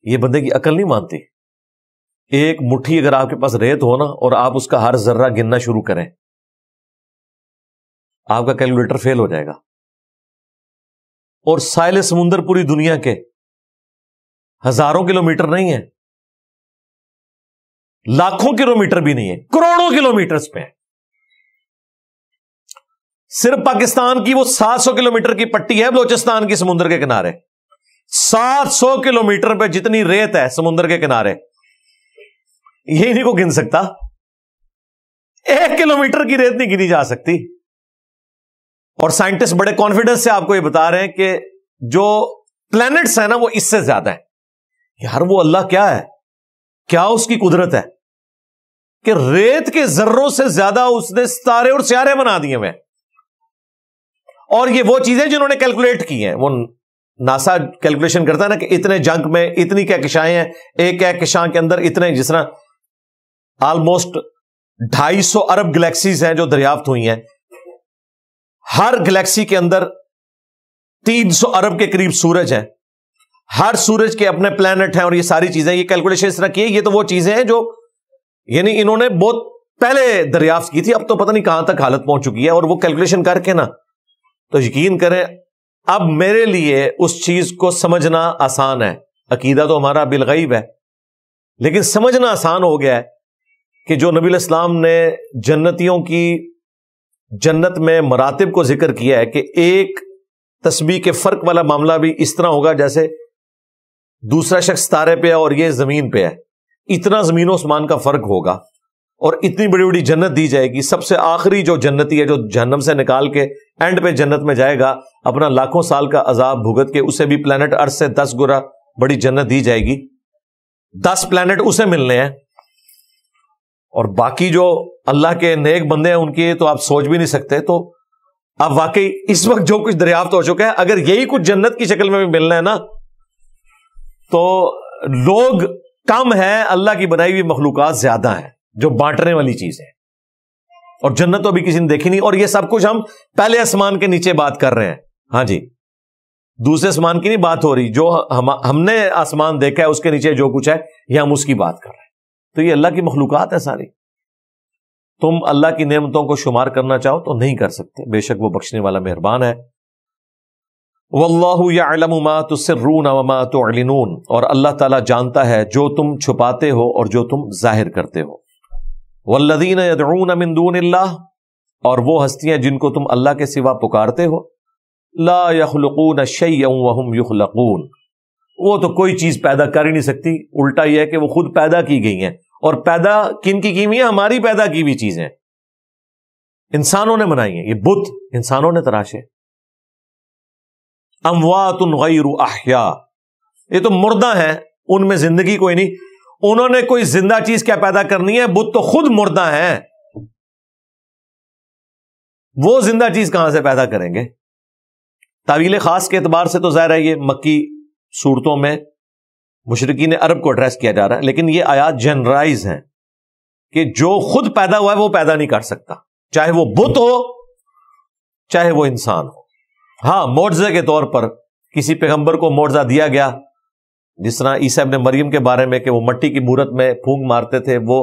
یہ بندے کی عقل نہیں مانتی۔ ایک مٹھی اگر آپ کے پاس ریت ہو نا، اور آپ اس کا ہر ذرہ گننا شروع کریں، آپ کا کیلکولیٹر فیل ہو جائے گا۔ اور ساحل سمندر پوری دنیا کے ہزاروں کلومیٹر نہیں ہے، لاکھوں کلومیٹر بھی نہیں ہے، کروڑوں کلومیٹرز پہ ہے۔ صرف پاکستان کی وہ 700 کلومیٹر کی پٹی ہے بلوچستان کی سمندر کے کنارے، 700 کلومیٹر پہ جتنی ریت ہے سمندر کے کنارے، یہ نہیں کو گن سکتا۔ 1 کلومیٹر کی ریت نہیں گنی جا سکتی۔ اور سائنٹسٹ بڑے کانفیڈنس سے آپ کو یہ بتا رہے ہیں کہ جو پلانٹس ہیں نا وہ اس سے زیادہ ہیں. یار وہ اللہ کیا ہے, کیا اس کی قدرت ہے کہ ریت کے ذروں سے زیادہ اس نے ستارے اور سیارے بنا دیے ہوئے. اور یہ وہ چیزیں جنہوں نے کیلکولیٹ کی ہیں. وہ ناسا کیلکولیشن کرتا ہے نا کہ اتنے جنک میں اتنی کہکشائیں ہیں, ایک کہکشاں کے اندر اتنے, جس طرح آلموسٹ 250 ارب گلیکسیز ہیں جو دریافت ہوئی ہیں. ہر گلیکسی کے اندر 300 ارب کے قریب سورج ہیں. ہر سورج کے اپنے پلانٹ ہیں اور یہ ساری چیزیں, یہ کیلکولیشن اس طرح کی ہے. یہ تو وہ چیزیں ہیں جو یعنی انہوں نے بہت پہلے دریافت کی تھی, اب تو پتہ نہیں کہاں تک حالت پہنچ چکی ہے. اور وہ کیلکولیشن کر کے نا, تو یقین کریں اب میرے لیے اس چیز کو سمجھنا آسان ہے. عقیدہ تو ہمارا بالغیب ہے, لیکن سمجھنا آسان ہو گیا ہے کہ جو نبی علیہ السلام نے جنتیوں کی جنت میں مراتب کو ذکر کیا ہے کہ ایک تسبیح کے فرق والا معاملہ بھی اس طرح ہوگا جیسے دوسرا شخص ستارے پہ ہے اور یہ زمین پہ ہے. اتنا زمین و آسمان کا فرق ہوگا اور اتنی بڑی بڑی جنت دی جائے گی. سب سے آخری جو جنتی ہے جو جہنم سے نکال کے اینڈ پہ جنت میں جائے گا, اپنا لاکھوں سال کا عذاب بھگت کے, اسے بھی پلانٹ ارتھ سے 10 گنا بڑی جنت دی جائے گی. 10 پلانٹ اسے ملنے ہیں. اور باقی جو اللہ کے نیک بندے ہیں ان کی تو آپ سوچ بھی نہیں سکتے. تو اب واقعی اس وقت جو کچھ دریافت ہو چکا ہے, اگر یہی کچھ جنت کی شکل میں بھی ملنا ہے نا, تو لوگ کم ہیں, اللہ کی بنائی ہوئی مخلوقات زیادہ ہیں جو بانٹنے والی چیز ہے. اور جنت تو ابھی کسی نے دیکھی نہیں. اور یہ سب کچھ ہم پہلے آسمان کے نیچے بات کر رہے ہیں. ہاں جی, دوسرے آسمان کی نہیں بات ہو رہی. جو ہم نے آسمان دیکھا ہے اس کے نیچے جو کچھ ہے یہ ہم اس کی بات کر رہے ہیں. تو یہ اللہ کی مخلوقات ہے ساری. تم اللہ کی نعمتوں کو شمار کرنا چاہو تو نہیں کر سکتے, بے شک وہ بخشنے والا مہربان ہے. واللہ یعلم ما تسرون وما تعلنون, اور اللہ تعالیٰ جانتا ہے جو تم چھپاتے ہو اور جو تم ظاہر کرتے ہو. والذین یدعون من دون اللہ, اور وہ ہستیاں جن کو تم اللہ کے سوا پکارتے ہو, لا یخلقون شیئا وہم یخلقون, وہ تو کوئی چیز پیدا کر ہی نہیں سکتی. الٹا یہ ہے کہ وہ خود پیدا کی گئی ہیں. اور پیدا کن کی ہوئی ہیں؟ ہماری پیدا کی ہوئی چیزیں انسانوں نے بنائی ہیں. یہ بت انسانوں نے تراشے. اموات غیر احیاء, یہ تو مردہ ہیں, ان میں زندگی کوئی نہیں. انہوں نے کوئی زندہ چیز کیا پیدا کرنی ہے؟ بت تو خود مردہ ہیں, وہ زندہ چیز کہاں سے پیدا کریں گے؟ تعویل خاص کے اعتبار سے تو ظاہر ہے یہ مکی صورتوں میں مشرکین عرب کو ایڈریس کیا جا رہا ہے, لیکن یہ آیات جنرائز ہیں کہ جو خود پیدا ہوا ہے وہ پیدا نہیں کر سکتا, چاہے وہ بت ہو چاہے وہ انسان ہو. ہاں, معجزے کے طور پر کسی پیغمبر کو معجزہ دیا گیا, جس طرح عیسیٰ ابن مریم کے بارے میں کہ وہ مٹی کی مورت میں پھونک مارتے تھے, وہ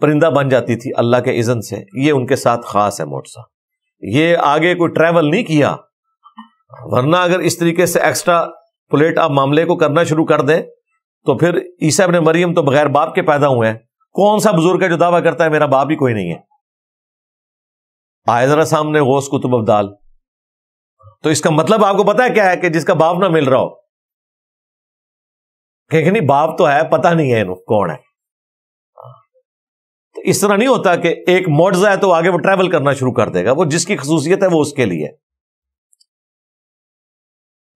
پرندہ بن جاتی تھی اللہ کے اذن سے. یہ ان کے ساتھ خاص ہے معجزہ. یہ آگے کوئی ٹریول نہیں کیا, ورنہ اگر اس طریقے سے ایکسٹرا پولیٹ آپ معاملے کو کرنا شروع کر دیں تو پھر عیسیٰ ابن مریم تو بغیر باپ کے پیدا ہوئے ہیں. کون سا بزرگ ہے جو دعویٰ کرتا ہے میرا باپ ہی کوئی نہیں ہے؟ آئے ذرا سامنے غوث قطب ابدال. تو اس کا مطلب آپ کو پتا ہے کیا ہے؟ کہ جس کا باپ نہ مل رہا ہو, کہ نہیں باپ تو ہے, پتہ نہیں ہے کون ہے. تو اس طرح نہیں ہوتا کہ ایک معجزہ ہے تو آگے وہ ٹریول کرنا شروع کر دے گا. وہ جس کی خصوصیت ہے وہ اس کے لیے.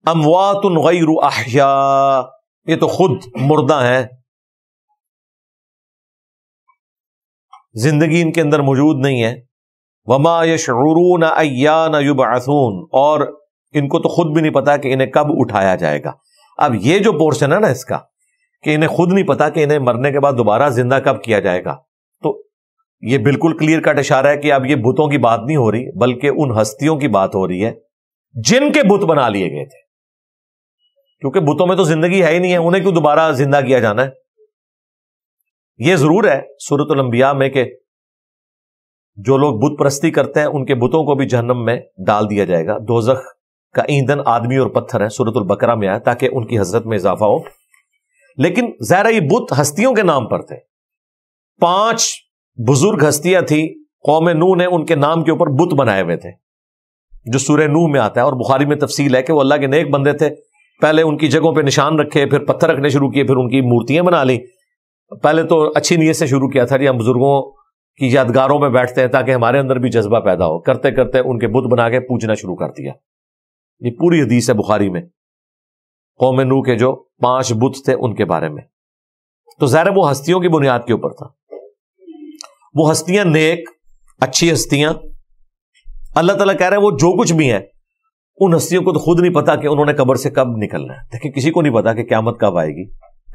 اموات غیر احیاء, یہ تو خود مردہ ہیں, زندگی ان کے اندر موجود نہیں ہے. وما یشعرون ایان یبعثون, اور ان کو تو خود بھی نہیں پتا کہ انہیں کب اٹھایا جائے گا. اب یہ جو پورشن ہے نا اس کا, کہ انہیں خود نہیں پتا کہ انہیں مرنے کے بعد دوبارہ زندہ کب کیا جائے گا, تو یہ بالکل کلیئر کٹ اشارہ ہے کہ اب یہ بتوں کی بات نہیں ہو رہی, بلکہ ان ہستیوں کی بات ہو رہی ہے جن کے بت بنا لیے گئے تھے. کیونکہ بتوں میں تو زندگی ہے ہی نہیں ہے, انہیں کیوں دوبارہ زندہ کیا جانا ہے. یہ ضرور ہے سورۃ الانبیاء میں کہ جو لوگ بت پرستی کرتے ہیں ان کے بتوں کو بھی جہنم میں ڈال دیا جائے گا. دوزخ کا ایندھن آدمی اور پتھر ہے, سورۃ البقرہ میں آیا, تاکہ ان کی حضرت میں اضافہ ہو. لیکن ظاہر یہ بت ہستیوں کے نام پر تھے. 5 بزرگ ہستیاں تھیں قوم نوح نے, ان کے نام کے اوپر بت بنائے ہوئے تھے, جو سورہ نوح میں آتا ہے. اور بخاری میں تفصیل ہے کہ وہ اللہ کے نیک بندے تھے. پہلے ان کی جگہوں پہ نشان رکھے, پھر پتھر رکھنے شروع کیے, پھر ان کی مورتیاں بنا لی. پہلے تو اچھی نیت سے شروع کیا تھا, ہم بزرگوں کی یادگاروں میں بیٹھتے ہیں تاکہ ہمارے اندر بھی جذبہ پیدا ہو. کرتے کرتے ان کے بت بنا کے پوجنا شروع کر دیا. یہ پوری حدیث ہے بخاری میں، قوم نوح کے جو 5 بت تھے ان کے بارے میں. تو ظاہر وہ ہستیوں کی بنیاد کے اوپر تھا. وہ ہستیاں نیک اچھی ہستیاں، اللہ تعالیٰ کہہ رہے ہیں وہ جو کچھ بھی ہیں ان ہستیوں کو تو خود نہیں پتا کہ انہوں نے قبر سے کب نکلنا ہے. دیکھیں کسی کو نہیں پتا کہ قیامت کب آئے گی،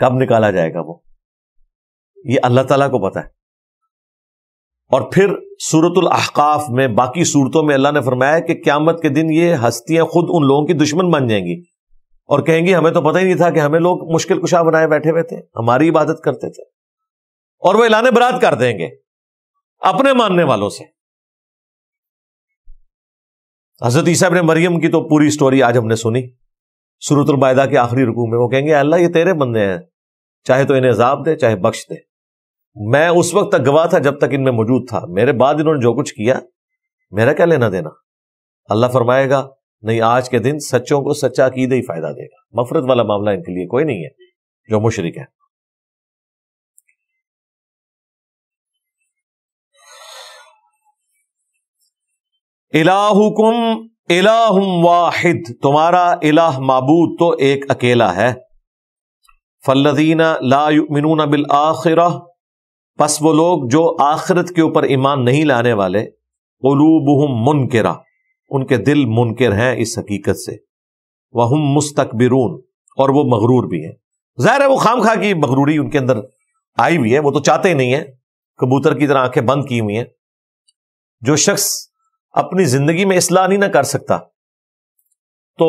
کب نکالا جائے گا. وہ یہ اللہ تعالیٰ کو پتا ہے. اور پھر سورۃ الاحقاف میں باقی صورتوں میں اللہ نے فرمایا کہ قیامت کے دن یہ ہستیاں خود ان لوگوں کی دشمن بن جائیں گی اور کہیں گی ہمیں تو پتہ ہی نہیں تھا کہ ہمیں لوگ مشکل کشا بنائے بیٹھے ہوئے تھے، ہماری عبادت کرتے تھے. اور وہ اعلان برات کر دیں گے اپنے ماننے والوں سے. حضرت عیسیٰ ابن مریم کی تو پوری سٹوری آج ہم نے سنی سورۃ المائدہ کے آخری رکوع میں. وہ کہیں گے اللہ یہ تیرے بندے ہیں، چاہے تو انہیں عذاب دے چاہے بخش دے. میں اس وقت تک گواہ تھا جب تک ان میں موجود تھا، میرے بعد انہوں نے جو کچھ کیا میرا کیا لینا دینا. اللہ فرمائے گا نہیں، آج کے دن سچوں کو سچا عقیدہ ہی فائدہ دے گا. مغفرت والا معاملہ ان کے لیے کوئی نہیں ہے جو مشرک ہے. الہکم الہ واحد، تمہارا الہ معبود تو ایک اکیلا ہے. فالذین لا یؤمنون بالآخرہ، پس وہ لوگ جو آخرت کے اوپر ایمان نہیں لانے والے، قلوبہم منکرہ، ان کے دل منکر ہیں اس حقیقت سے، وہم مستکبرون، اور وہ مغرور بھی ہیں. ظاہر ہے وہ خام خواہ کی مغروری ان کے اندر آئی ہوئی ہے، وہ تو چاہتے ہی نہیں ہیں، کبوتر کی طرح آنکھیں بند کی ہوئی ہیں. جو شخص اپنی زندگی میں اصلاح نہیں نہ کر سکتا تو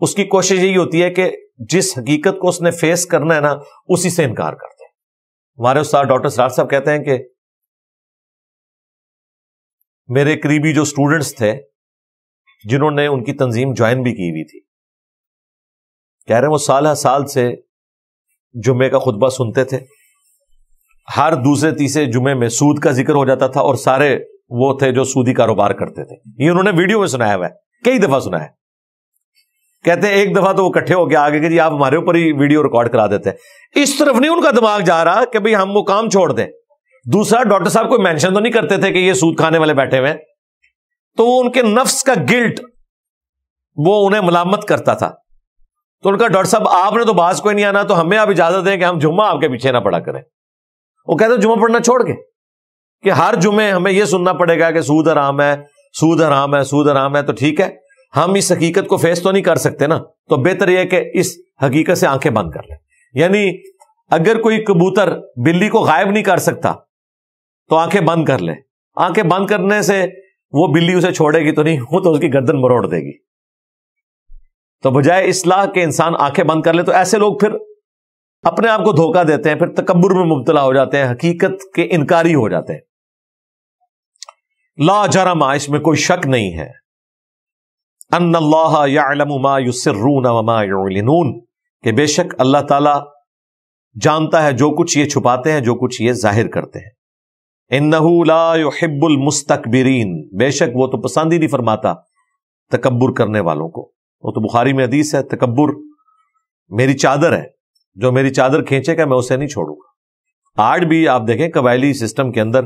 اس کی کوشش یہی ہوتی ہے کہ جس حقیقت کو اس نے فیس کرنا ہے نا اسی سے انکار کرتے ہیں. ہمارے استاد ڈاکٹر سراج صاحب کہتے ہیں کہ میرے قریبی جو سٹوڈنٹس تھے جنہوں نے ان کی تنظیم جوائن بھی کی ہوئی تھی، کہہ رہے ہیں وہ سالہ سال سے جمعے کا خطبہ سنتے تھے. ہر دوسرے تیسرے جمعے میں سود کا ذکر ہو جاتا تھا اور سارے وہ تھے جو سودی کاروبار کرتے تھے. یہ انہوں نے ویڈیو میں سنایا ہوا ہے، کئی دفعہ سنا ہے. کہتے ہیں ایک دفعہ تو وہ اکٹھے ہو گیا آگے کہ جی آپ ہمارے اوپر ہی ویڈیو ریکارڈ کرا دیتے ہیں. اس طرف نہیں ان کا دماغ جا رہا کہ بھئی ہم وہ کام چھوڑ دیں. دوسرا ڈاکٹر صاحب کو مینشن تو نہیں کرتے تھے کہ یہ سود کھانے والے بیٹھے ہوئے، تو وہ ان کے نفس کا گلٹ وہ انہیں ملامت کرتا تھا. تو ان کا ڈاکٹر صاحب آپ نے تو باز کوئی نہیں آنا، تو ہمیں آپ اجازت دیں کہ ہم جمعہ آپ کے پیچھے نہ پڑا کریں. وہ کہتے ہیں جمعہ پڑھنا چھوڑ کے کہ ہر جمعے ہمیں یہ سننا پڑے گا کہ سود حرام ہے، سود حرام ہے، سود حرام ہے. تو ٹھیک ہے، ہم اس حقیقت کو فیس تو نہیں کر سکتے نا، تو بہتر یہ کہ اس حقیقت سے آنکھیں بند کر لیں. یعنی اگر کوئی کبوتر بلی کو غائب نہیں کر سکتا تو آنکھیں بند کر لے. آنکھیں بند کرنے سے وہ بلی اسے چھوڑے گی تو نہیں، وہ تو اس کی گردن مروڑ دے گی. تو بجائے اصلاح کے انسان آنکھیں بند کر لے. تو ایسے لوگ پھر اپنے آپ کو دھوکہ دیتے ہیں، پھر تکبر میں مبتلا ہو جاتے ہیں، حقیقت کے انکاری ہو جاتے ہیں. لا جرم، اس میں کوئی شک نہیں ہے، ان اللہ یعلم ما یسرون وما یعلنون، کہ بے شک اللہ تعالی جانتا ہے جو کچھ یہ چھپاتے ہیں جو کچھ یہ ظاہر کرتے ہیں. انہ لا یحب المستکبرین، بے شک وہ تو پسند ہی نہیں فرماتا تکبر کرنے والوں کو. وہ تو بخاری میں حدیث ہے، تکبر میری چادر ہے، جو میری چادر کھینچے گا میں اسے نہیں چھوڑوں گا. آج بھی آپ دیکھیں قبائلی سسٹم کے اندر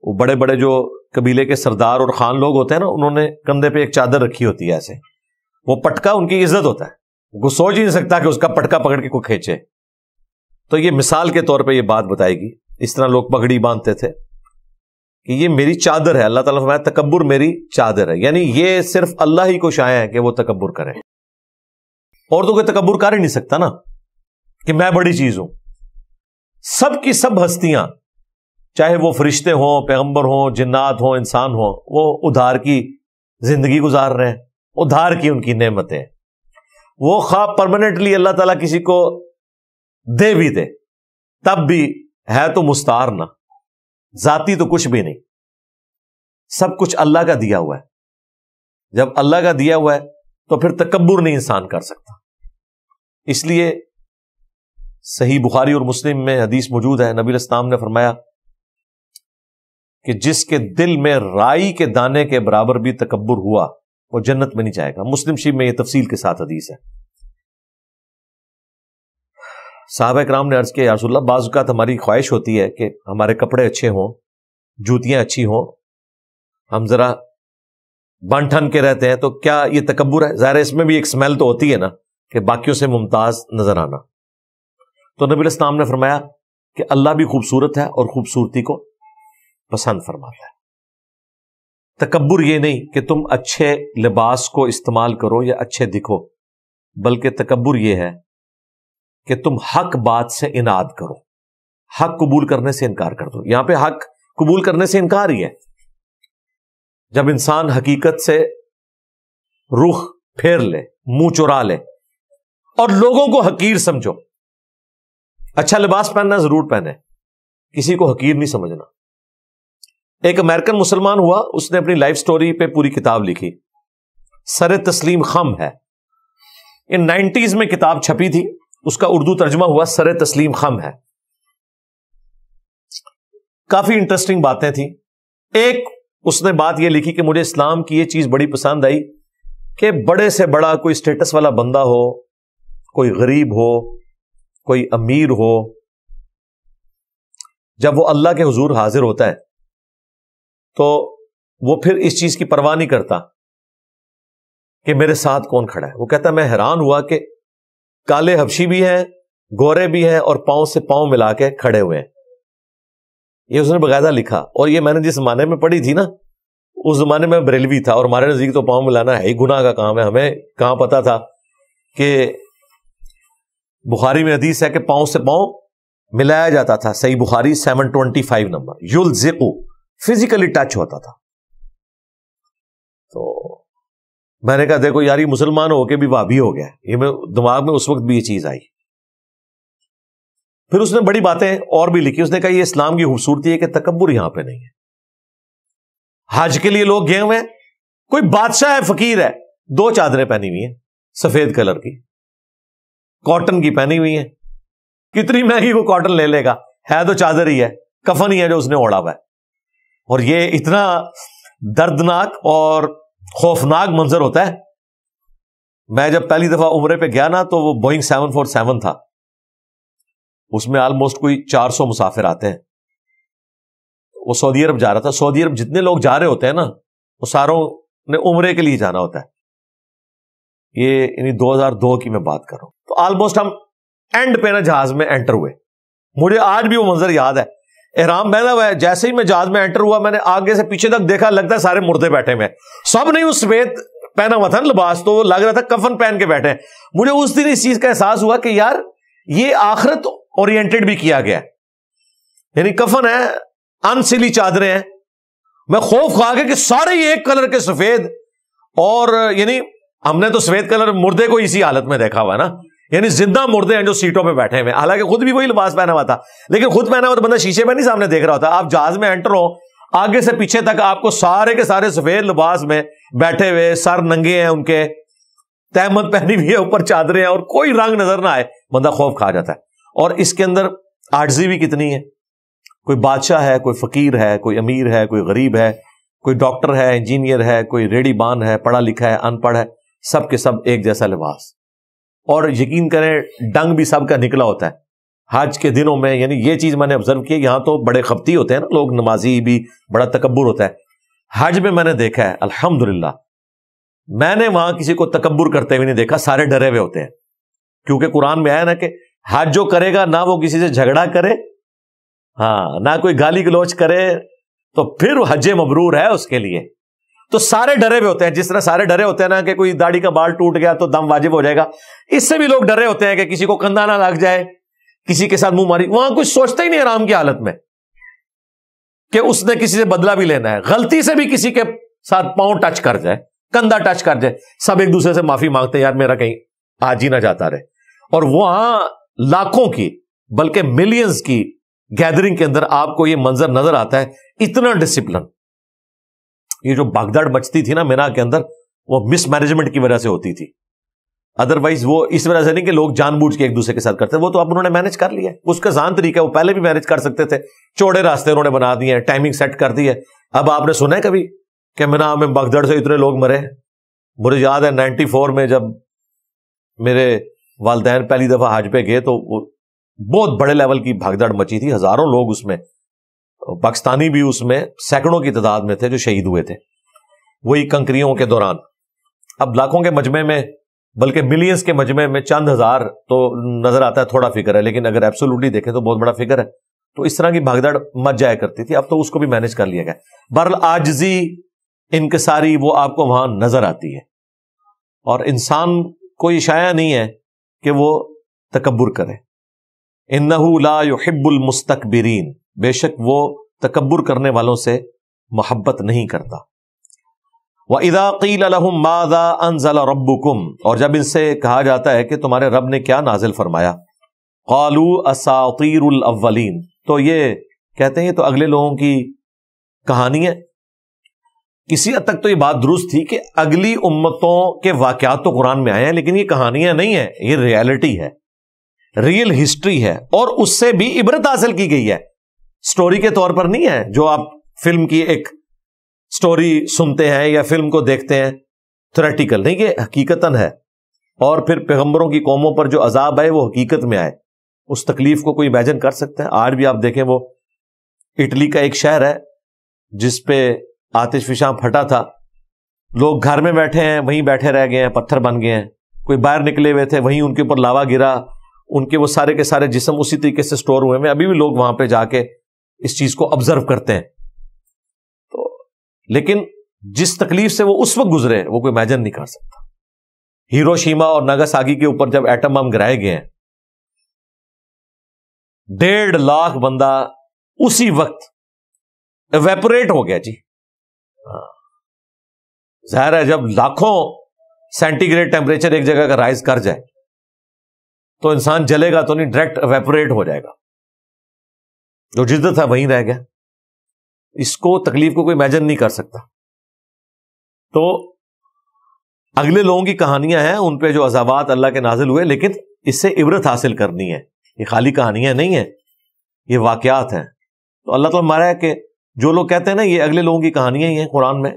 وہ بڑے بڑے جو قبیلے کے سردار اور خان لوگ ہوتے ہیں نا، انہوں نے کندھے پہ ایک چادر رکھی ہوتی ہے ایسے، وہ پٹکا ان کی عزت ہوتا ہے، وہ سوچ ہی نہیں سکتا کہ اس کا پٹکا پکڑ کے کوئی کھینچے. تو یہ مثال کے طور پہ یہ بات بتائے گی. اس طرح لوگ پگڑی باندھتے تھے کہ یہ میری چادر ہے. اللہ تعالیٰ فرمایا تکبر میری چادر ہے، یعنی یہ صرف اللہ ہی کو شائع ہے کہ وہ تکبر کرے، اور تو کوئی تکبر کر ہی نہیں سکتا نا کہ میں بڑی چیز ہوں. سب کی سب ہستیاں، چاہے وہ فرشتے ہوں، پیغمبر ہوں، جنات ہوں، انسان ہوں، وہ ادھار کی زندگی گزار رہے ہیں، ادھار کی ان کی نعمتیں. وہ خواہ پرماننٹلی اللہ تعالیٰ کسی کو دے بھی دے تب بھی ہے تو مستعار نہ، ذاتی تو کچھ بھی نہیں، سب کچھ اللہ کا دیا ہوا ہے. جب اللہ کا دیا ہوا ہے تو پھر تکبر نہیں انسان کر سکتا. اس لیے صحیح بخاری اور مسلم میں حدیث موجود ہے، نبی علیہ السلام نے فرمایا کہ جس کے دل میں رائی کے دانے کے برابر بھی تکبر ہوا وہ جنت میں نہیں جائے گا. مسلم شریف میں یہ تفصیل کے ساتھ حدیث ہے. صحابہ کرام نے عرض کیا یا رسول اللہ، بعض اوقات ہماری خواہش ہوتی ہے کہ ہمارے کپڑے اچھے ہوں، جوتیاں اچھی ہوں, ہم ذرا بن ٹھن کے رہتے ہیں, تو کیا یہ تکبر ہے؟ ظاہر ہے اس میں بھی ایک سمیل تو ہوتی ہے نا کہ باقیوں سے ممتاز نظر آنا. تو نبی علیہ السلام نے فرمایا کہ اللہ بھی خوبصورت ہے اور خوبصورتی کو پسند فرماتا ہے. تکبر یہ نہیں کہ تم اچھے لباس کو استعمال کرو یا اچھے دکھو, بلکہ تکبر یہ ہے کہ تم حق بات سے اناد کرو, حق قبول کرنے سے انکار کر دو. یہاں پہ حق قبول کرنے سے انکار ہی ہے. جب انسان حقیقت سے رخ پھیر لے, منہ چرا لے اور لوگوں کو حقیر سمجھو. اچھا لباس پہننا ضرور پہنے, کسی کو حقیر نہیں سمجھنا. ایک امریکن مسلمان ہوا, اس نے اپنی لائف سٹوری پہ پوری کتاب لکھی, سر تسلیم خم ہے. ان 90s میں کتاب چھپی تھی, اس کا اردو ترجمہ ہوا سر تسلیم خم ہے. کافی انٹرسٹنگ باتیں تھیں. ایک اس نے بات یہ لکھی کہ مجھے اسلام کی یہ چیز بڑی پسند آئی کہ بڑے سے بڑا کوئی سٹیٹس والا بندہ ہو, کوئی غریب ہو, کوئی امیر ہو, جب وہ اللہ کے حضور حاضر ہوتا ہے تو وہ پھر اس چیز کی پرواہ نہیں کرتا کہ میرے ساتھ کون کھڑا ہے. وہ کہتا ہے میں حیران ہوا کہ کالے حبشی بھی ہیں, گورے بھی ہیں, اور پاؤں سے پاؤں ملا کے کھڑے ہوئے ہیں. یہ اس نے باقاعدہ لکھا, اور یہ میں نے جس زمانے میں پڑھی تھی نا, اس زمانے میں بریلوی تھا, اور ہمارے نزدیک تو پاؤں ملانا ہے ہی گناہ کا کام ہے. ہمیں کہاں پتا تھا کہ بخاری میں حدیث ہے کہ پاؤں سے پاؤں ملایا جاتا تھا. صحیح بخاری 725 نمبر. یلزقو, فزیکلی ٹچ ہوتا تھا. تو میں نے کہا دیکھو یار, یہ مسلمان ہو کے بھی وہابی ہو گیا. یہ میں دماغ میں اس وقت بھی یہ چیز آئی. پھر اس نے بڑی باتیں اور بھی لکھی. اس نے کہا یہ اسلام کی خوبصورتی ہے کہ تکبر یہاں پہ نہیں ہے. حج کے لیے لوگ گئے ہوئے ہیں, کوئی بادشاہ ہے, فقیر ہے, 2 چادریں پہنی ہوئی ہیں سفید کلر کی, کاٹن کی پہنی ہوئی ہیں. کتنی مہنگی وہ کاٹن لے لے گا, ہے تو چادر ہی ہے, کفن ہی ہے جو اس نے اوڑا ہوا ہے. اور یہ اتنا دردناک اور خوفناک منظر ہوتا ہے. میں جب پہلی دفعہ عمرے پہ گیا نا, تو وہ بوئنگ 747 تھا, اس میں آلموسٹ کوئی 400 مسافر آتے ہیں. وہ سعودی عرب جا رہا تھا. سعودی عرب جتنے لوگ جا رہے ہوتے ہیں نا, وہ ساروں نے عمرے کے لیے جانا ہوتا ہے. یہ یعنی 2002 کی میں بات کر رہا ہوں. تو آلموسٹ ہم اینڈ پہ نا جہاز میں انٹر ہوئے. مجھے آج بھی وہ منظر یاد ہے. احرام پہنا ہوا ہے, جیسے ہی میں جہاز میں انٹر ہوا, میں نے آگے سے پیچھے تک دیکھا, لگتا ہے سارے مردے بیٹھے ہوئے. سب نہیں, اس سفید پہنا ہوا تھا لباس, تو لگ رہا تھا کفن پہن کے بیٹھے. مجھے اس دن اس چیز کا احساس ہوا کہ یار یہ آخرت اورینٹڈ بھی کیا گیا, یعنی کفن ہے, انسلی چادریں ہیں. میں خوف کھا گیا کہ سارے ہی ایک کلر کے سفید, اور یعنی ہم نے تو سفید کلر مردے کو اسی حالت میں دیکھا ہوا ہے نا, یعنی زندہ مردے ہیں جو سیٹوں پہ بیٹھے ہوئے. حالانکہ خود بھی وہی لباس پہنا ہوا تھا, لیکن خود پہنا ہوا تو بندہ شیشے میں نہیں سامنے دیکھ رہا ہوتا. آپ جہاز میں انٹر ہو, آگے سے پیچھے تک آپ کو سارے کے سارے سفید لباس میں بیٹھے ہوئے, سر ننگے ہیں ان کے, تہمت پہنی ہوئی ہے, اوپر چادریں ہیں, اور کوئی رنگ نظر نہ آئے, بندہ خوف کھا جاتا ہے. اور اس کے اندر عاجزی بھی کتنی ہے. کوئی بادشاہ ہے, کوئی فقیر ہے, کوئی امیر ہے, کوئی غریب ہے, کوئی ڈاکٹر ہے, انجینئر ہے, کوئی ریڑھی بان ہے, پڑھا لکھا ہے, ان پڑھ ہے, سب کے سب ایک جیسا لباس. اور یقین کریں ڈنگ بھی سب کا نکلا ہوتا ہے حج کے دنوں میں. یعنی یہ چیز میں نے آبزرو کی, یہاں تو بڑے خبتی ہوتے ہیں نا لوگ, نمازی بھی, بڑا تکبر ہوتا ہے. حج میں نے دیکھا ہے الحمدللہ, میں نے وہاں کسی کو تکبر کرتے ہوئے نہیں دیکھا, سارے ڈرے ہوئے ہوتے ہیں. کیونکہ قرآن میں آیا نا کہ حج جو کرے گا نہ وہ کسی سے جھگڑا کرے, ہاں, نہ کوئی گالی گلوچ کرے, تو پھر حج مبرور ہے اس کے لیے. تو سارے ڈرے ہوئے ہوتے ہیں, جس طرح سارے ڈرے ہوتے ہیں نا کہ کوئی داڑھی کا بال ٹوٹ گیا تو دم واجب ہو جائے گا, اس سے بھی لوگ ڈرے ہوتے ہیں کہ کسی کو کندھا نہ لگ جائے, کسی کے ساتھ منہ ماری. وہاں کچھ سوچتا ہی نہیں آرام کی حالت میں کہ اس نے کسی سے بدلہ بھی لینا ہے. غلطی سے بھی کسی کے ساتھ پاؤں ٹچ کر جائے, کندھا ٹچ کر جائے, سب ایک دوسرے سے معافی مانگتے ہیں, یار میرا کہیں آج ہی نہ جاتا رہے. اور وہاں لاکھوں کی بلکہ ملینز کی گیدرنگ کے اندر آپ کو یہ منظر نظر آتا ہے, اتنا ڈسپلن. یہ جو بھگدڑ مچتی تھی نا مینا کے اندر, وہ مس مینجمنٹ کی وجہ سے ہوتی تھی. ادروائز وہ اس وجہ سے نہیں کہ لوگ جان بوجھ کے ایک دوسرے کے ساتھ کرتے, وہ تو اب انہوں نے مینج کر لیا, اس کا ذان طریقہ ہے. وہ پہلے بھی مینج کر سکتے تھے, چوڑے راستے انہوں نے بنا دیے ہیں, ٹائمنگ سیٹ کر دی ہے. اب آپ نے سنا ہے کبھی کہ مینا میں بھگدڑ سے اتنے لوگ مرے؟ مجھے یاد ہے 94 میں جب میرے والدین پہلی دفعہ حج پہ گئے تو وہ بہت بڑے لیول کی بھگدڑ مچی تھی, ہزاروں لوگ اس میں پاکستانی بھی اس میں سینکڑوں کی تعداد میں تھے جو شہید ہوئے تھے وہی کنکریوں کے دوران. اب لاکھوں کے مجمع میں بلکہ ملینز کے مجمع میں چند ہزار تو نظر آتا ہے تھوڑا فگر ہے, لیکن اگر ایبسولوٹلی دیکھیں تو بہت بڑا فگر ہے. تو اس طرح کی بھاگدڑ مچ جایا کرتی تھی, اب تو اس کو بھی مینج کر لیا گیا. بہرحال عاجزی انکساری وہ آپ کو وہاں نظر آتی ہے, اور انسان کو یہ شایع نہیں ہے کہ وہ تکبر کرے. انہ لا يحب المستکبرین, بے شک وہ تکبر کرنے والوں سے محبت نہیں کرتا. وَإِذَا قِيلَ لَهُمْ مَاذَا أَنزَلَ رَبُّكُمْ, اور جب ان سے کہا جاتا ہے کہ تمہارے رب نے کیا نازل فرمایا, قَالُوا أَسَاطِيرُ الْأَوَّلِينَ, تو یہ کہتے ہیں یہ تو اگلے لوگوں کی کہانی ہے. کسی حد تک تو یہ بات درست تھی کہ اگلی امتوں کے واقعات تو قرآن میں آئے ہیں, لیکن یہ کہانیاں نہیں ہیں, یہ ریئلٹی ہے, ریئل ہسٹری ہے, اور اس سے بھی عبرت حاصل کی گئی ہے. سٹوری کے طور پر نہیں ہے جو آپ فلم کی ایک سٹوری سنتے ہیں یا فلم کو دیکھتے ہیں تھیوریٹیکل نہیں, کہ حقیقتاً ہے. اور پھر پیغمبروں کی قوموں پر جو عذاب آئے وہ حقیقت میں آئے, اس تکلیف کو کوئی امیجن کر سکتا ہے؟ آج بھی آپ دیکھیں وہ اٹلی کا ایک شہر ہے جس پہ آتش فشاں پھٹا تھا, لوگ گھر میں بیٹھے ہیں وہیں بیٹھے رہ گئے ہیں, پتھر بن گئے ہیں. کوئی باہر نکلے ہوئے تھے وہیں ان کے اوپر لاوا گرا, ان کے وہ سارے کے سارے جسم اسی طریقے سے سٹور ہوئے ہیں. ابھی بھی لوگ وہاں پہ جا کے اس چیز کو آبزرو کرتے ہیں. تو لیکن جس تکلیف سے وہ اس وقت گزرے وہ کوئی امیجن نہیں کر سکتا. ہیروشیما اور ناگاساکی کے اوپر جب ایٹم بم گرائے گئے ہیں, 1.5 لاکھ بندہ اسی وقت ایویپوریٹ ہو گیا جی. ظاہر ہے جب لاکھوں سینٹی گریڈ ٹیمپریچر ایک جگہ کا رائز کر جائے تو انسان جلے گا تو نہیں, ڈائریکٹ ایویپوریٹ ہو جائے گا. جو جدت تھا وہیں رہ گیا. اس کو تکلیف کو کوئی امیجن نہیں کر سکتا. تو اگلے لوگوں کی کہانیاں ہیں, ان پہ جو عذابات اللہ کے نازل ہوئے, لیکن اس سے عبرت حاصل کرنی ہے. یہ خالی کہانیاں نہیں ہیں, یہ واقعات ہیں. تو اللہ تعالیٰ مارا ہے کہ جو لوگ کہتے ہیں نا یہ اگلے لوگوں کی کہانیاں ہی ہیں قرآن میں,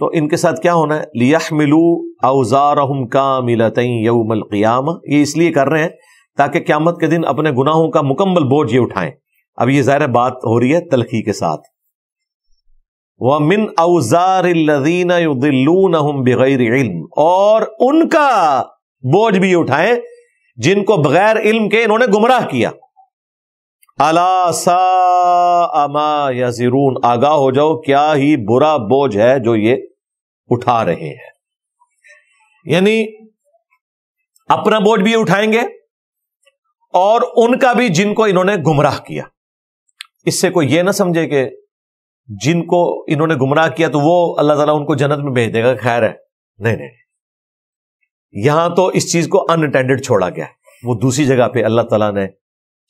تو ان کے ساتھ کیا ہونا ہے, لِيَحْمِلُوا أَوْزَارَهُمْ كَامِلَةً يَوْمَ الْقِيَامَةِ, یہ اس لیے کر رہے ہیں تاکہ قیامت کے دن اپنے گناہوں کا مکمل بوجھ یہ اٹھائیں. اب یہ ظاہر بات ہو رہی ہے تلخی کے ساتھ. وَمِنْ أَوْزَارِ الَّذِينَ يُضِلُّونَهُمْ بِغَيْرِ عِلْمٍ, اور ان کا بوجھ بھی اٹھائیں جن کو بغیر علم کے انہوں نے گمراہ کیا. الا ساء ما یزرون, آگاہ ہو جاؤ کیا ہی برا بوجھ ہے جو یہ اٹھا رہے ہیں. یعنی اپنا بوجھ بھی اٹھائیں گے اور ان کا بھی جن کو انہوں نے گمراہ کیا. اس سے کوئی یہ نہ سمجھے کہ جن کو انہوں نے گمراہ کیا تو وہ اللہ تعالیٰ ان کو جنت میں بھیج دے گا, خیر ہے. نہیں, یہاں تو اس چیز کو انٹینڈڈ چھوڑا گیا. وہ دوسری جگہ پہ اللہ تعالیٰ نے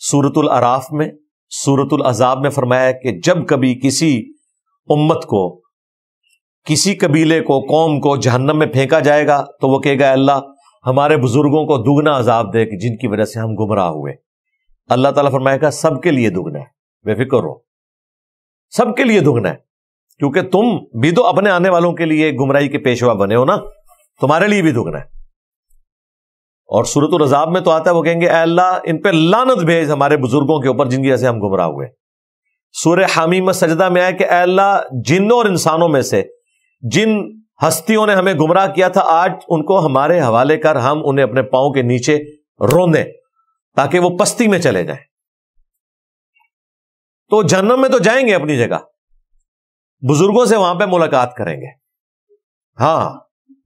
سورۃ الاعراف میں, سورۃ الاحزاب میں فرمایا کہ جب کبھی کسی امت کو, کسی قبیلے کو, قوم کو جہنم میں پھینکا جائے گا تو وہ کہے گا اللہ ہمارے بزرگوں کو دگنا عذاب دے کہ جن کی وجہ سے ہم گمراہ ہوئے. اللہ تعالیٰ فرمائے گا سب کے لیے دگنا ہے, بے فکر رہو, سب کے لیے دگنا ہے, کیونکہ تم بھی تو اپنے آنے والوں کے لیے گمراہی کے پیشوا بنے ہو نا, تمہارے لیے بھی دگنا ہے. اور سورۃ الاحزاب میں تو آتا ہے وہ کہیں گے اے اللہ ان پہ لعنت بھیج ہمارے بزرگوں کے اوپر جن کی وجہ سے ہم گمراہ ہوئے. سورہ حمیم سجدہ میں آئے کہ اے اللہ جنوں اور انسانوں میں سے جن ہستیوں نے ہمیں گمراہ کیا تھا آج ان کو ہمارے حوالے کر, ہم انہیں اپنے پاؤں کے نیچے روندیں تاکہ وہ پستی میں چلے جائیں. تو جہنم میں تو جائیں گے اپنی جگہ, بزرگوں سے وہاں پہ ملاقات کریں گے. ہاں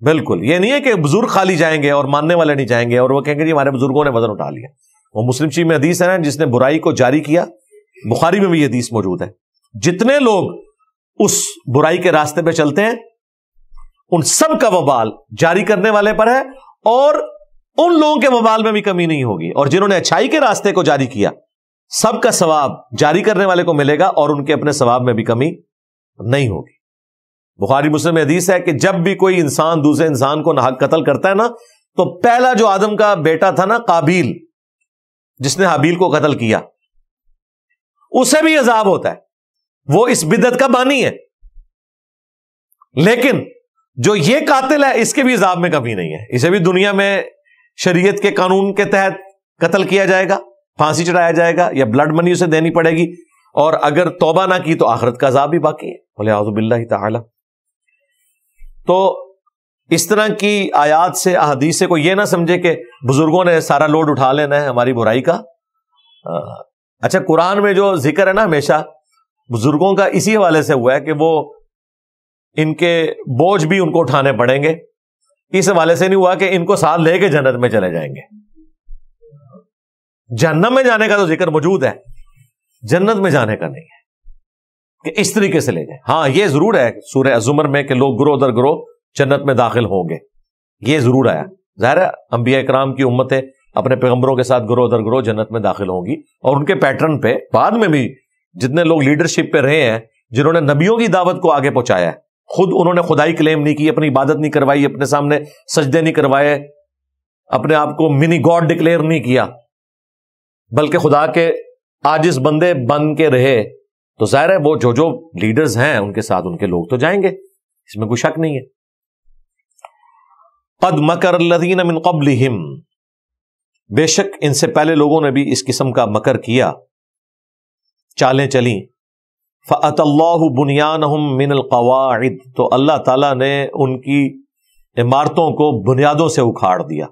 بالکل, یہ نہیں ہے کہ بزرگ خالی جائیں گے اور ماننے والے نہیں جائیں گے اور وہ کہیں گے جی ہمارے بزرگوں نے وزن اٹھا لیا. وہ مسلم شریف میں حدیث ہے نا, جس نے برائی کو جاری کیا, بخاری میں بھی یہ حدیث موجود ہے, جتنے لوگ اس برائی کے راستے پہ چلتے ہیں ان سب کا وبال جاری کرنے والے پر ہے, اور ان لوگوں کے وبال میں بھی کمی نہیں ہوگی. اور جنہوں نے اچھائی کے راستے کو جاری کیا سب کا ثواب جاری کرنے والے کو ملے گا اور ان کے اپنے ثواب میں بھی کمی نہیں ہوگی. بخاری مسلم میں حدیث ہے کہ جب بھی کوئی انسان دوسرے انسان کو ناحق قتل کرتا ہے نا, تو پہلا جو آدم کا بیٹا تھا نا قابیل, جس نے حابیل کو قتل کیا, اسے بھی عذاب ہوتا ہے, وہ اس بدعت کا بانی ہے. لیکن جو یہ قاتل ہے اس کے بھی عذاب میں کمی نہیں ہے, اسے بھی دنیا میں شریعت کے قانون کے تحت قتل کیا جائے گا, پھانسی چڑھایا جائے گا یا بلڈ منی اسے دینی پڑے گی, اور اگر توبہ نہ کی تو آخرت کا عذاب بھی باقی ہے، والعیاذ باللہ تعالی۔ تو اس طرح کی آیات سے، احادیث سے کوئی یہ نہ سمجھے کہ بزرگوں نے سارا لوڈ اٹھا لینا ہے ہماری برائی کا۔ اچھا، قرآن میں جو ذکر ہے نا ہمیشہ بزرگوں کا اسی حوالے سے ہوا ہے کہ وہ ان کے بوجھ بھی ان کو اٹھانے پڑیں گے، اس حوالے سے نہیں ہوا کہ ان کو ساتھ لے کے جنت میں چلے جائیں گے۔ جہنم میں جانے کا تو ذکر موجود ہے، جنت میں جانے کا نہیں ہے کہ اس طریقے سے لے جائیں۔ ہاں یہ ضرور ہے سورہ الزمر میں کہ لوگ گروہ در گروہ جنت میں داخل ہوں گے، یہ ضرور آیا۔ ظاہر ہے انبیاء کرام کی امتیں اپنے پیغمبروں کے ساتھ گروہ در گروہ جنت میں داخل ہوں گی، اور ان کے پیٹرن پہ بعد میں بھی جتنے لوگ لیڈرشپ پہ رہے ہیں، جنہوں نے نبیوں کی دعوت کو آگے پہنچایا ہے، خود انہوں نے خدائی کلیم نہیں کی، اپنی عبادت نہیں کروائی، اپنے سامنے سجدے نہیں کروائے، اپنے آپ کو منی گاڈ ڈکلیئر نہیں کیا، بلکہ خدا کے عاجز بندے بن کے رہے، تو ظاہر ہے وہ جو لیڈرز ہیں ان کے ساتھ ان کے لوگ تو جائیں گے، اس میں کوئی شک نہیں ہے۔ قد مکر الذین من قبلہم، بے شک ان سے پہلے لوگوں نے بھی اس قسم کا مکر کیا، چالیں چلیں۔ فأتی اللہ بنیانہم من القواعد، تو اللہ تعالیٰ نے ان کی عمارتوں کو بنیادوں سے اکھاڑ دیا۔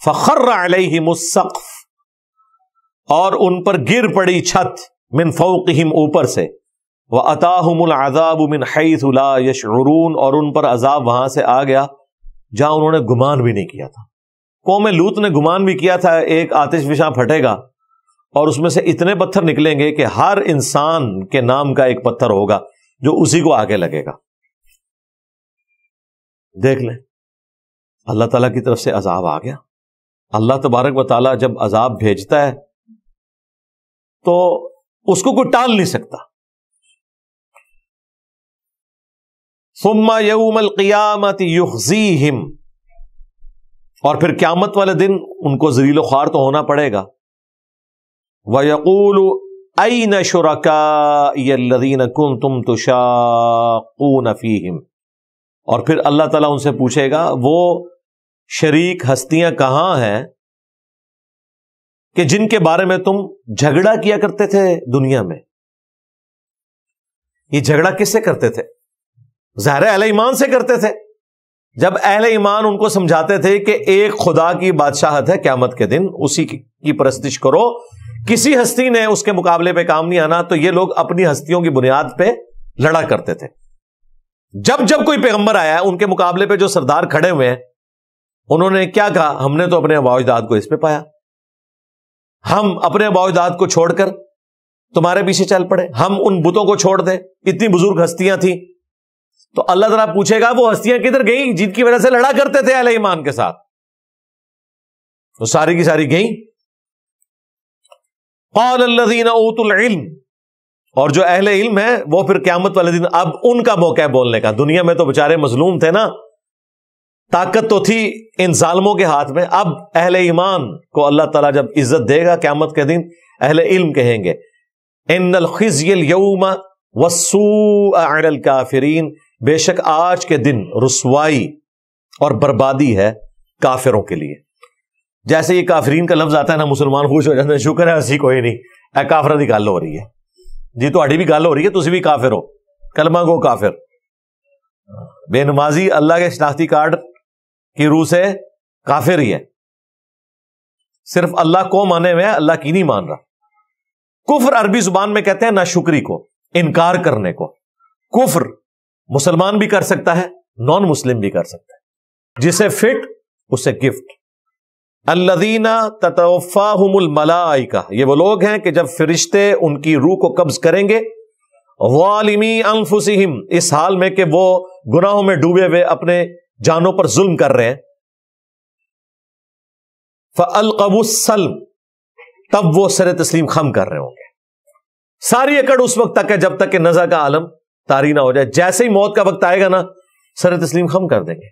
فخر علیہم السقف، اور ان پر گر پڑی چھت، من فوقہم اوپر سے، واتاہم العذاب من حیث لا یشعرون، اور ان پر عذاب وہاں سے آ گیا جہاں انہوں نے گمان بھی نہیں کیا تھا۔ قوم لوط نے گمان بھی کیا تھا ایک آتش فشاں پھٹے گا اور اس میں سے اتنے پتھر نکلیں گے کہ ہر انسان کے نام کا ایک پتھر ہوگا جو اسی کو آگے لگے گا۔ دیکھ لیں اللہ تعالیٰ کی طرف سے عذاب آ گیا۔ اللہ تبارک و تعالیٰ جب عذاب بھیجتا ہے تو اس کو کوئی ٹال نہیں سکتا۔ ثم یوم القیامت یخزیہم، اور پھر قیامت والے دن ان کو ذلیل و خوار تو ہونا پڑے گا۔ وَيَقُولُ أَيْنَ شُرَكَائِيَ الَّذِينَ كُنْتُمْ تُشَاقُونَ فِيهِمْ، اور پھر اللہ تعالیٰ ان سے پوچھے گا وہ شریک ہستیاں کہاں ہیں کہ جن کے بارے میں تم جھگڑا کیا کرتے تھے دنیا میں۔ یہ جھگڑا کس سے کرتے تھے؟ ظاہر اہل ایمان سے کرتے تھے۔ جب اہل ایمان ان کو سمجھاتے تھے کہ ایک خدا کی بادشاہت ہے قیامت کے دن، اسی کی پرستش کرو، کسی ہستی نے اس کے مقابلے پہ کام نہیں آنا، تو یہ لوگ اپنی ہستیوں کی بنیاد پہ لڑا کرتے تھے۔ جب کوئی پیغمبر آیا ہے ان کے مقابلے پہ جو سردار کھڑے ہوئے ہیں انہوں نے کیا کہا؟ ہم نے تو اپنے آباء و اجداد کو اس پہ پایا، ہم اپنے آباء و اجداد کو چھوڑ کر تمہارے پیچھے چل پڑے، ہم ان بتوں کو چھوڑ دیں، اتنی بزرگ ہستیاں تھیں۔ تو اللہ تعالیٰ پوچھے گا وہ ہستیاں کدھر گئیں جن کی وجہ سے لڑا کرتے تھے اہل ایمان کے ساتھ؟ وہ ساری کی ساری گئیں۔ قال الذین اوتوا العلم، اور جو اہل علم ہیں وہ پھر قیامت والے دن اب ان کا موقع ہے بولنے کا۔ دنیا میں تو بےچارے مظلوم تھے نا، طاقت تو تھی ان ظالموں کے ہاتھ میں، اب اہل ایمان کو اللہ تعالیٰ جب عزت دے گا قیامت کے دن، اہل علم کہیں گے ان الخزي اليوم والسوء على الكافرین، بے شک آج کے دن رسوائی اور بربادی ہے کافروں کے لیے۔ جیسے یہ کافرین کا لفظ آتا ہے نا، مسلمان خوش ہو جاتے ہیں، شکر ہے اسی کوئی نہیں، اے کافروں کی گل ہو رہی ہے جی، تہاڈی بھی گل ہو رہی ہے، تسی بھی کافر ہو، کلمہ گو کافر۔ بے نمازی اللہ کے شناختی کارڈ کی روح سے کافر ہی ہے، صرف اللہ کو مانے ہوئے، اللہ کی نہیں مان رہا۔ کفر عربی زبان میں کہتے ہیں ناشکری کو، انکار کرنے کو۔ کفر مسلمان بھی کر سکتا ہے، نان مسلم بھی کر سکتا ہے، جسے فٹ اسے گفٹ۔ الذین تتوفاہم الملائکہ، یہ وہ لوگ ہیں کہ جب فرشتے ان کی روح کو قبض کریں گے، ظالمی انفسہم، اس حال میں کہ وہ گناہوں میں ڈوبے ہوئے اپنے جانوں پر ظلم کر رہے ہیں، فالقوا السلم، تب وہ سر تسلیم خم کر رہے ہوں گے۔ ساری اکڑ اس وقت تک ہے جب تک کہ نزع کا عالم طاری نہ ہو جائے۔ جیسے ہی موت کا وقت آئے گا نا، سر تسلیم خم کر دیں گے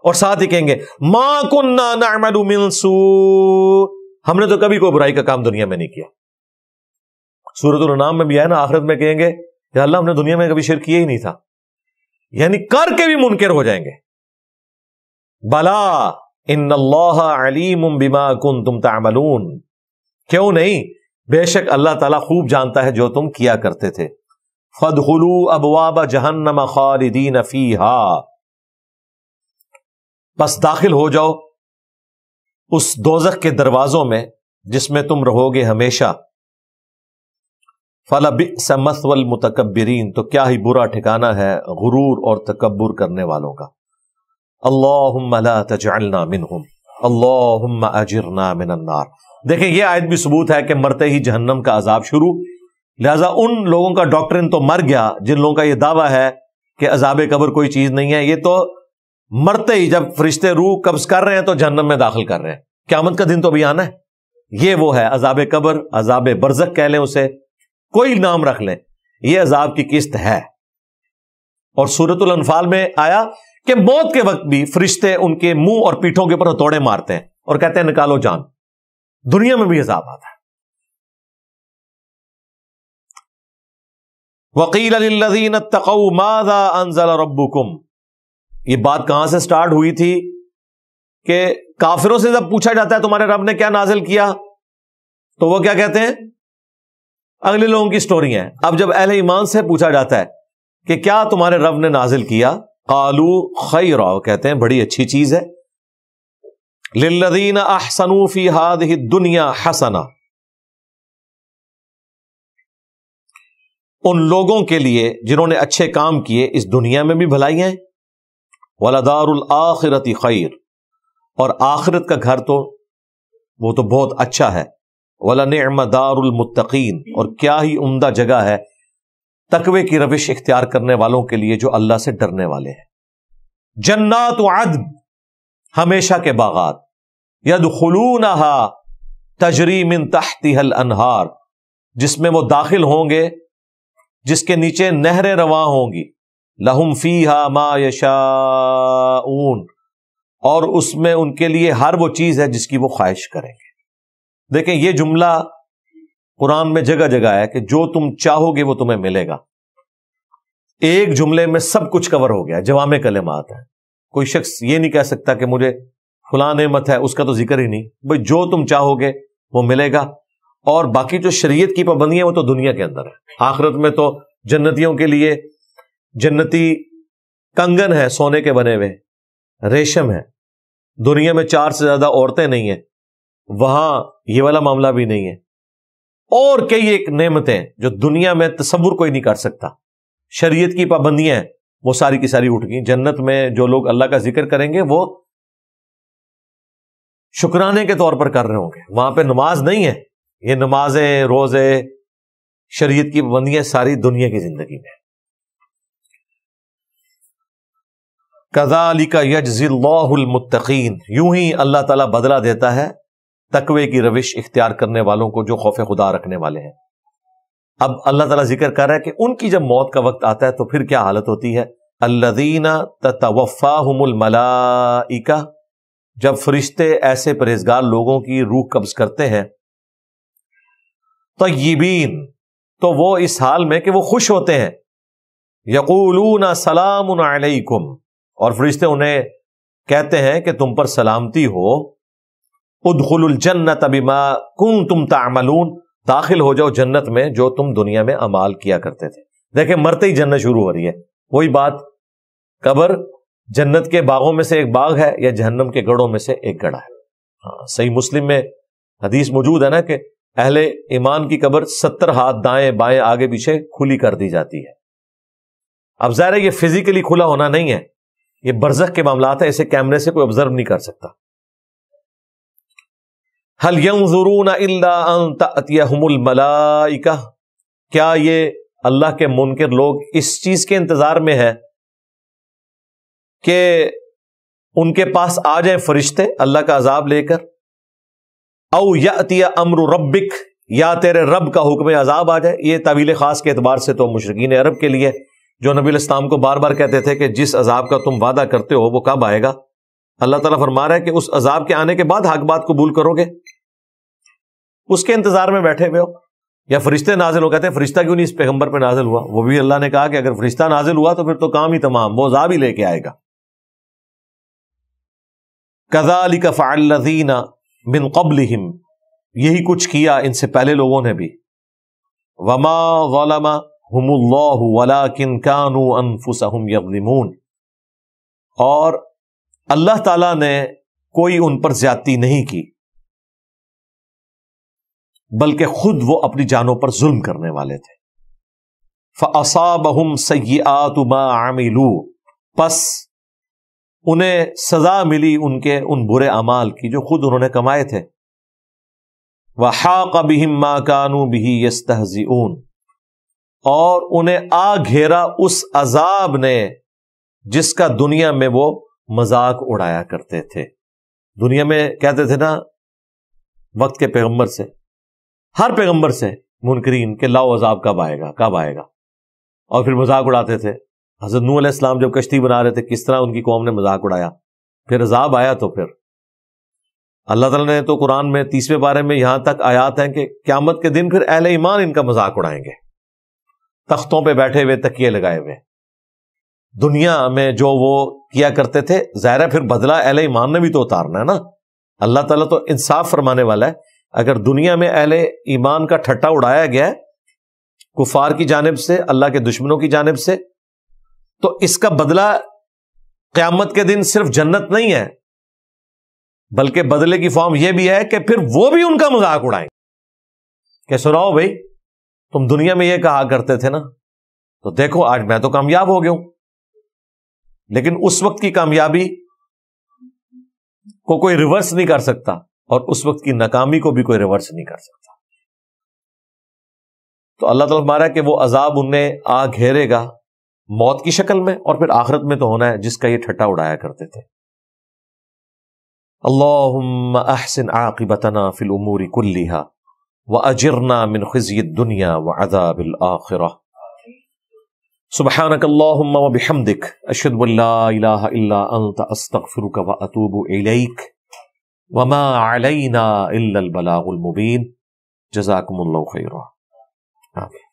اور ساتھ ہی کہیں گے ما کننا نعمل من سوء، ہم نے تو کبھی کوئی برائی کا کام دنیا میں نہیں کیا۔ سورۃ الانعام میں بھی ہے نا، آخرت میں کہیں گے کہ اللہ ہم نے دنیا میں کبھی شرک کیا ہی نہیں تھا، یعنی کر کے بھی منکر ہو جائیں گے۔ بلا ان اللہ علیم بما کنتم تعملون، کیوں نہیں، بے شک اللہ تعالیٰ خوب جانتا ہے جو تم کیا کرتے تھے. فَادْخُلُوا أَبْوَابَ جَهَنَّمَ خَالِدِينَ فِيهَا، بس داخل ہو جاؤ اس دوزخ کے دروازوں میں جس میں تم رہو گے ہمیشہ. فَلَبِئْسَ مَثْوَى الْمُتَكَبِّرِينَ، تو کیا ہی برا ٹھکانہ ہے غرور اور تکبر کرنے والوں کا. اللہم لا تجعلنا منہم اللہم اجرنا من النار. دیکھیں یہ آیت بھی ثبوت ہے کہ مرتے ہی جہنم کا عذاب شروع، لہذا ان لوگوں کا ڈاکٹرن تو مر گیا جن لوگوں کا یہ دعویٰ ہے کہ عذاب قبر کوئی چیز نہیں ہے. یہ تو مرتے ہی جب فرشتے روح قبض کر رہے ہیں تو جہنم میں داخل کر رہے ہیں. قیامت کا دن تو بھی آنا ہے. یہ وہ ہے عذاب قبر، عذاب برزخ کہہ لیں اسے، کوئی نام رکھ لیں، یہ عذاب کی قسط ہے. اور سورۃ الانفال میں آیا کہ موت کے وقت بھی فرشتے ان کے منہ اور پیٹھوں کے اوپر ہتھوڑے مارتے ہیں اور کہتے ہیں نکالو جان. دنیا میں بھی عذاب آتا ہے. وَقِيلَ لِلَّذِينَ اتَّقَوْا مَاذَا أَنزَلَ رَبُّكُمْ، یہ بات کہاں سے سٹارٹ ہوئی تھی کہ کافروں سے جب پوچھا جاتا ہے تمہارے رب نے کیا نازل کیا تو وہ کیا کہتے ہیں؟ اگلے لوگوں کی سٹوری ہیں. اب جب اہل ایمان سے پوچھا جاتا ہے کہ کیا تمہارے رب نے نازل کیا، قالوا خیرا، کہتے ہیں بڑی اچھی چیز ہے. للذین احسنوا فی ہذہ الدنیا حسنہ، ان لوگوں کے لیے جنہوں نے اچھے کام کیے اس دنیا میں بھی بھلائیاں ہیں. وَلَدَارُ الْآخِرَةِ خَيْرٌ، اور آخرت کا گھر تو وہ تو بہت اچھا ہے. وَلَنِعْمَ دَارُ الْمُتَّقِينَ، اور کیا ہی عمدہ جگہ ہے تقوی کی روش اختیار کرنے والوں کے لیے جو اللہ سے ڈرنے والے ہیں. جنات عدن، ہمیشہ کے باغات، يَدْخُلُونَهَا تَجْرِي مِن تَحْتِهَا الْأَنْهَارُ، جس میں وہ داخل ہوں گے جس کے نیچے نہریں رواں ہوں گی. لَهُمْ فِيهَا مَا يَشَاءُونَ، اور اس میں ان کے لیے ہر وہ چیز ہے جس کی وہ خواہش کریں گے. دیکھیں یہ جملہ قرآن میں جگہ جگہ ہے کہ جو تم چاہو گے وہ تمہیں ملے گا. ایک جملے میں سب کچھ کور ہو گیا، جوامع کلمات ہیں. کوئی شخص یہ نہیں کہہ سکتا کہ مجھے فلاں نعمت ہے اس کا تو ذکر ہی نہیں. بھئی جو تم چاہو گے وہ ملے گا. اور باقی جو شریعت کی پابندیاں وہ تو دنیا کے اندر ہے. آخرت میں تو جنتیوں کے لیے جنتی کنگن ہے سونے کے بنے ہوئے، ریشم ہے. دنیا میں 4 سے زیادہ عورتیں نہیں ہیں، وہاں یہ والا معاملہ بھی نہیں ہے. اور کئی ایک نعمتیں جو دنیا میں تصور کوئی نہیں کر سکتا. شریعت کی پابندیاں وہ ساری کی ساری اٹھ گئی. جنت میں جو لوگ اللہ کا ذکر کریں گے وہ شکرانے کے طور پر کر رہے ہوں گے. وہاں پہ نماز نہیں ہے، یہ نمازیں، روزے، شریعت کی پابندیاں ساری دنیا کی زندگی میں. کذالک یجزی اللہ المتقین، یوں ہی اللہ تعالیٰ بدلہ دیتا ہے تقوی کی روش اختیار کرنے والوں کو جو خوف خدا رکھنے والے ہیں. اب اللہ تعالیٰ ذکر کر رہا ہے کہ ان کی جب موت کا وقت آتا ہے تو پھر کیا حالت ہوتی ہے. الذین تتوفاہم الملائکہ، جب فرشتے ایسے پرہیزگار لوگوں کی روح قبض کرتے ہیں. طیبین، تو وہ اس حال میں کہ وہ خوش ہوتے ہیں. یقولون سلام علیکم، اور فرشتے انہیں کہتے ہیں کہ تم پر سلامتی ہو. ادخلوا الجنت بما کنتم تعملون، داخل ہو جاؤ جنت میں جو تم دنیا میں اعمال کیا کرتے تھے. دیکھیں مرتے ہی جنت شروع ہو رہی ہے. وہی بات، قبر جنت کے باغوں میں سے ایک باغ ہے یا جہنم کے گڑھوں میں سے ایک گڑھا ہے. ہاں صحیح مسلم میں حدیث موجود ہے نا کہ اہل ایمان کی قبر 70 ہاتھ دائیں بائیں آگے پیچھے کھلی کر دی جاتی ہے. اب ظاہر ہے یہ فزیکلی کھلا ہونا نہیں ہے، یہ برزخ کے معاملات ہیں، اسے کیمرے سے کوئی آبزرو نہیں کر سکتا. هل ينظرون الا ان تأتيهم الملائکہ، کیا یہ اللہ کے منکر لوگ اس چیز کے انتظار میں ہیں کہ ان کے پاس آ جائیں فرشتے اللہ کا عذاب لے کر. او یأتی امر ربک، یا تیرے رب کا حکم عذاب آ جائے. یہ تعویل خاص کے اعتبار سے تو مشرکین عرب کے لیے جو نبی علیہ السلام کو بار بار کہتے تھے کہ جس عذاب کا تم وعدہ کرتے ہو وہ کب آئے گا. اللہ تعالیٰ فرما رہا ہے کہ اس عذاب کے آنے کے بعد حق بات قبول کرو گے، اس کے انتظار میں بیٹھے ہوئے ہو. یا فرشتے نازل ہو، کہتے ہیں فرشتہ کیوں نہیں اس پیغمبر پہ نازل ہوا؟ وہ بھی اللہ نے کہا کہ اگر فرشتہ نازل ہوا تو پھر تو کام ہی تمام، وہ عذاب ہی لے کے آئے گا. کذالک فعل الذین من قبلہم یہی کچھ کیا ان سے پہلے لوگوں نے بھی. وما ظلمهم اللہ ولکن كانوا انفسهم یظلمون. اور اللہ تعالی نے کوئی ان پر زیادتی نہیں کی بلکہ خود وہ اپنی جانوں پر ظلم کرنے والے تھے. فَأَصَابَهُمْ سَيِّئَاتُ مَا عَمِلُوا. پس انہیں سزا ملی ان کے ان برے اعمال کی جو خود انہوں نے کمائے تھے. وَحَاقَ بِهِمْ مَا كَانُوا بِهِ يَسْتَهْزِئُونَ. اور انہیں آ گھیرا اس عذاب نے جس کا دنیا میں وہ مذاق اڑایا کرتے تھے. دنیا میں کہتے تھے نا وقت کے پیغمبر سے، ہر پیغمبر سے منکرین کہ لاؤ عذاب کب آئے گا کب آئے گا، اور پھر مذاق اڑاتے تھے. حضرت نوح علیہ السلام جب کشتی بنا رہے تھے کس طرح ان کی قوم نے مذاق اڑایا. پھر عذاب آیا تو پھر اللہ تعالیٰ نے تو قرآن میں 30ویں پارے میں یہاں تک آیات ہیں کہ قیامت کے دن پھر اہل ایمان ان کا مذاق اڑائیں گے، تختوں پہ بیٹھے ہوئے تکیے لگائے ہوئے. دنیا میں جو وہ کیا کرتے تھے ظاہر ہے پھر بدلہ اہل ایمان نے بھی تو اتارنا ہے نا. اللہ تعالیٰ تو انصاف فرمانے والا ہے. اگر دنیا میں اہل ایمان کا ٹھٹا اڑایا گیا ہے کفار کی جانب سے، اللہ کے دشمنوں کی جانب سے، تو اس کا بدلہ قیامت کے دن صرف جنت نہیں ہے بلکہ بدلے کی فارم یہ بھی ہے کہ پھر وہ بھی ان کا مذاق اڑائیں کہ سناؤ بھائی تم دنیا میں یہ کہا کرتے تھے نا، تو دیکھو آج میں تو کامیاب ہو گیا ہوں. لیکن اس وقت کی کامیابی کو کوئی ریورس نہیں کر سکتا اور اس وقت کی ناکامی کو بھی کوئی ریورس نہیں کر سکتا. تو اللہ تعالیٰ ہمارا کہ وہ عذاب انہیں آ گھیرے گا موت کی شکل میں، اور پھر آخرت میں تو ہونا ہے جس کا یہ ٹھٹا اڑایا کرتے تھے. اللہم احسن عاقبتنا فی الامور کلھا واجرنا من خزی الدنیا وعذاب الآخرہ. سبحانک اللہم وبحمدک اشہد ان لا الہ الا انت استغفرک واتوب الیک وما علینا الا البلاغ المبین. جزاکم اللہ خیرا. آمین.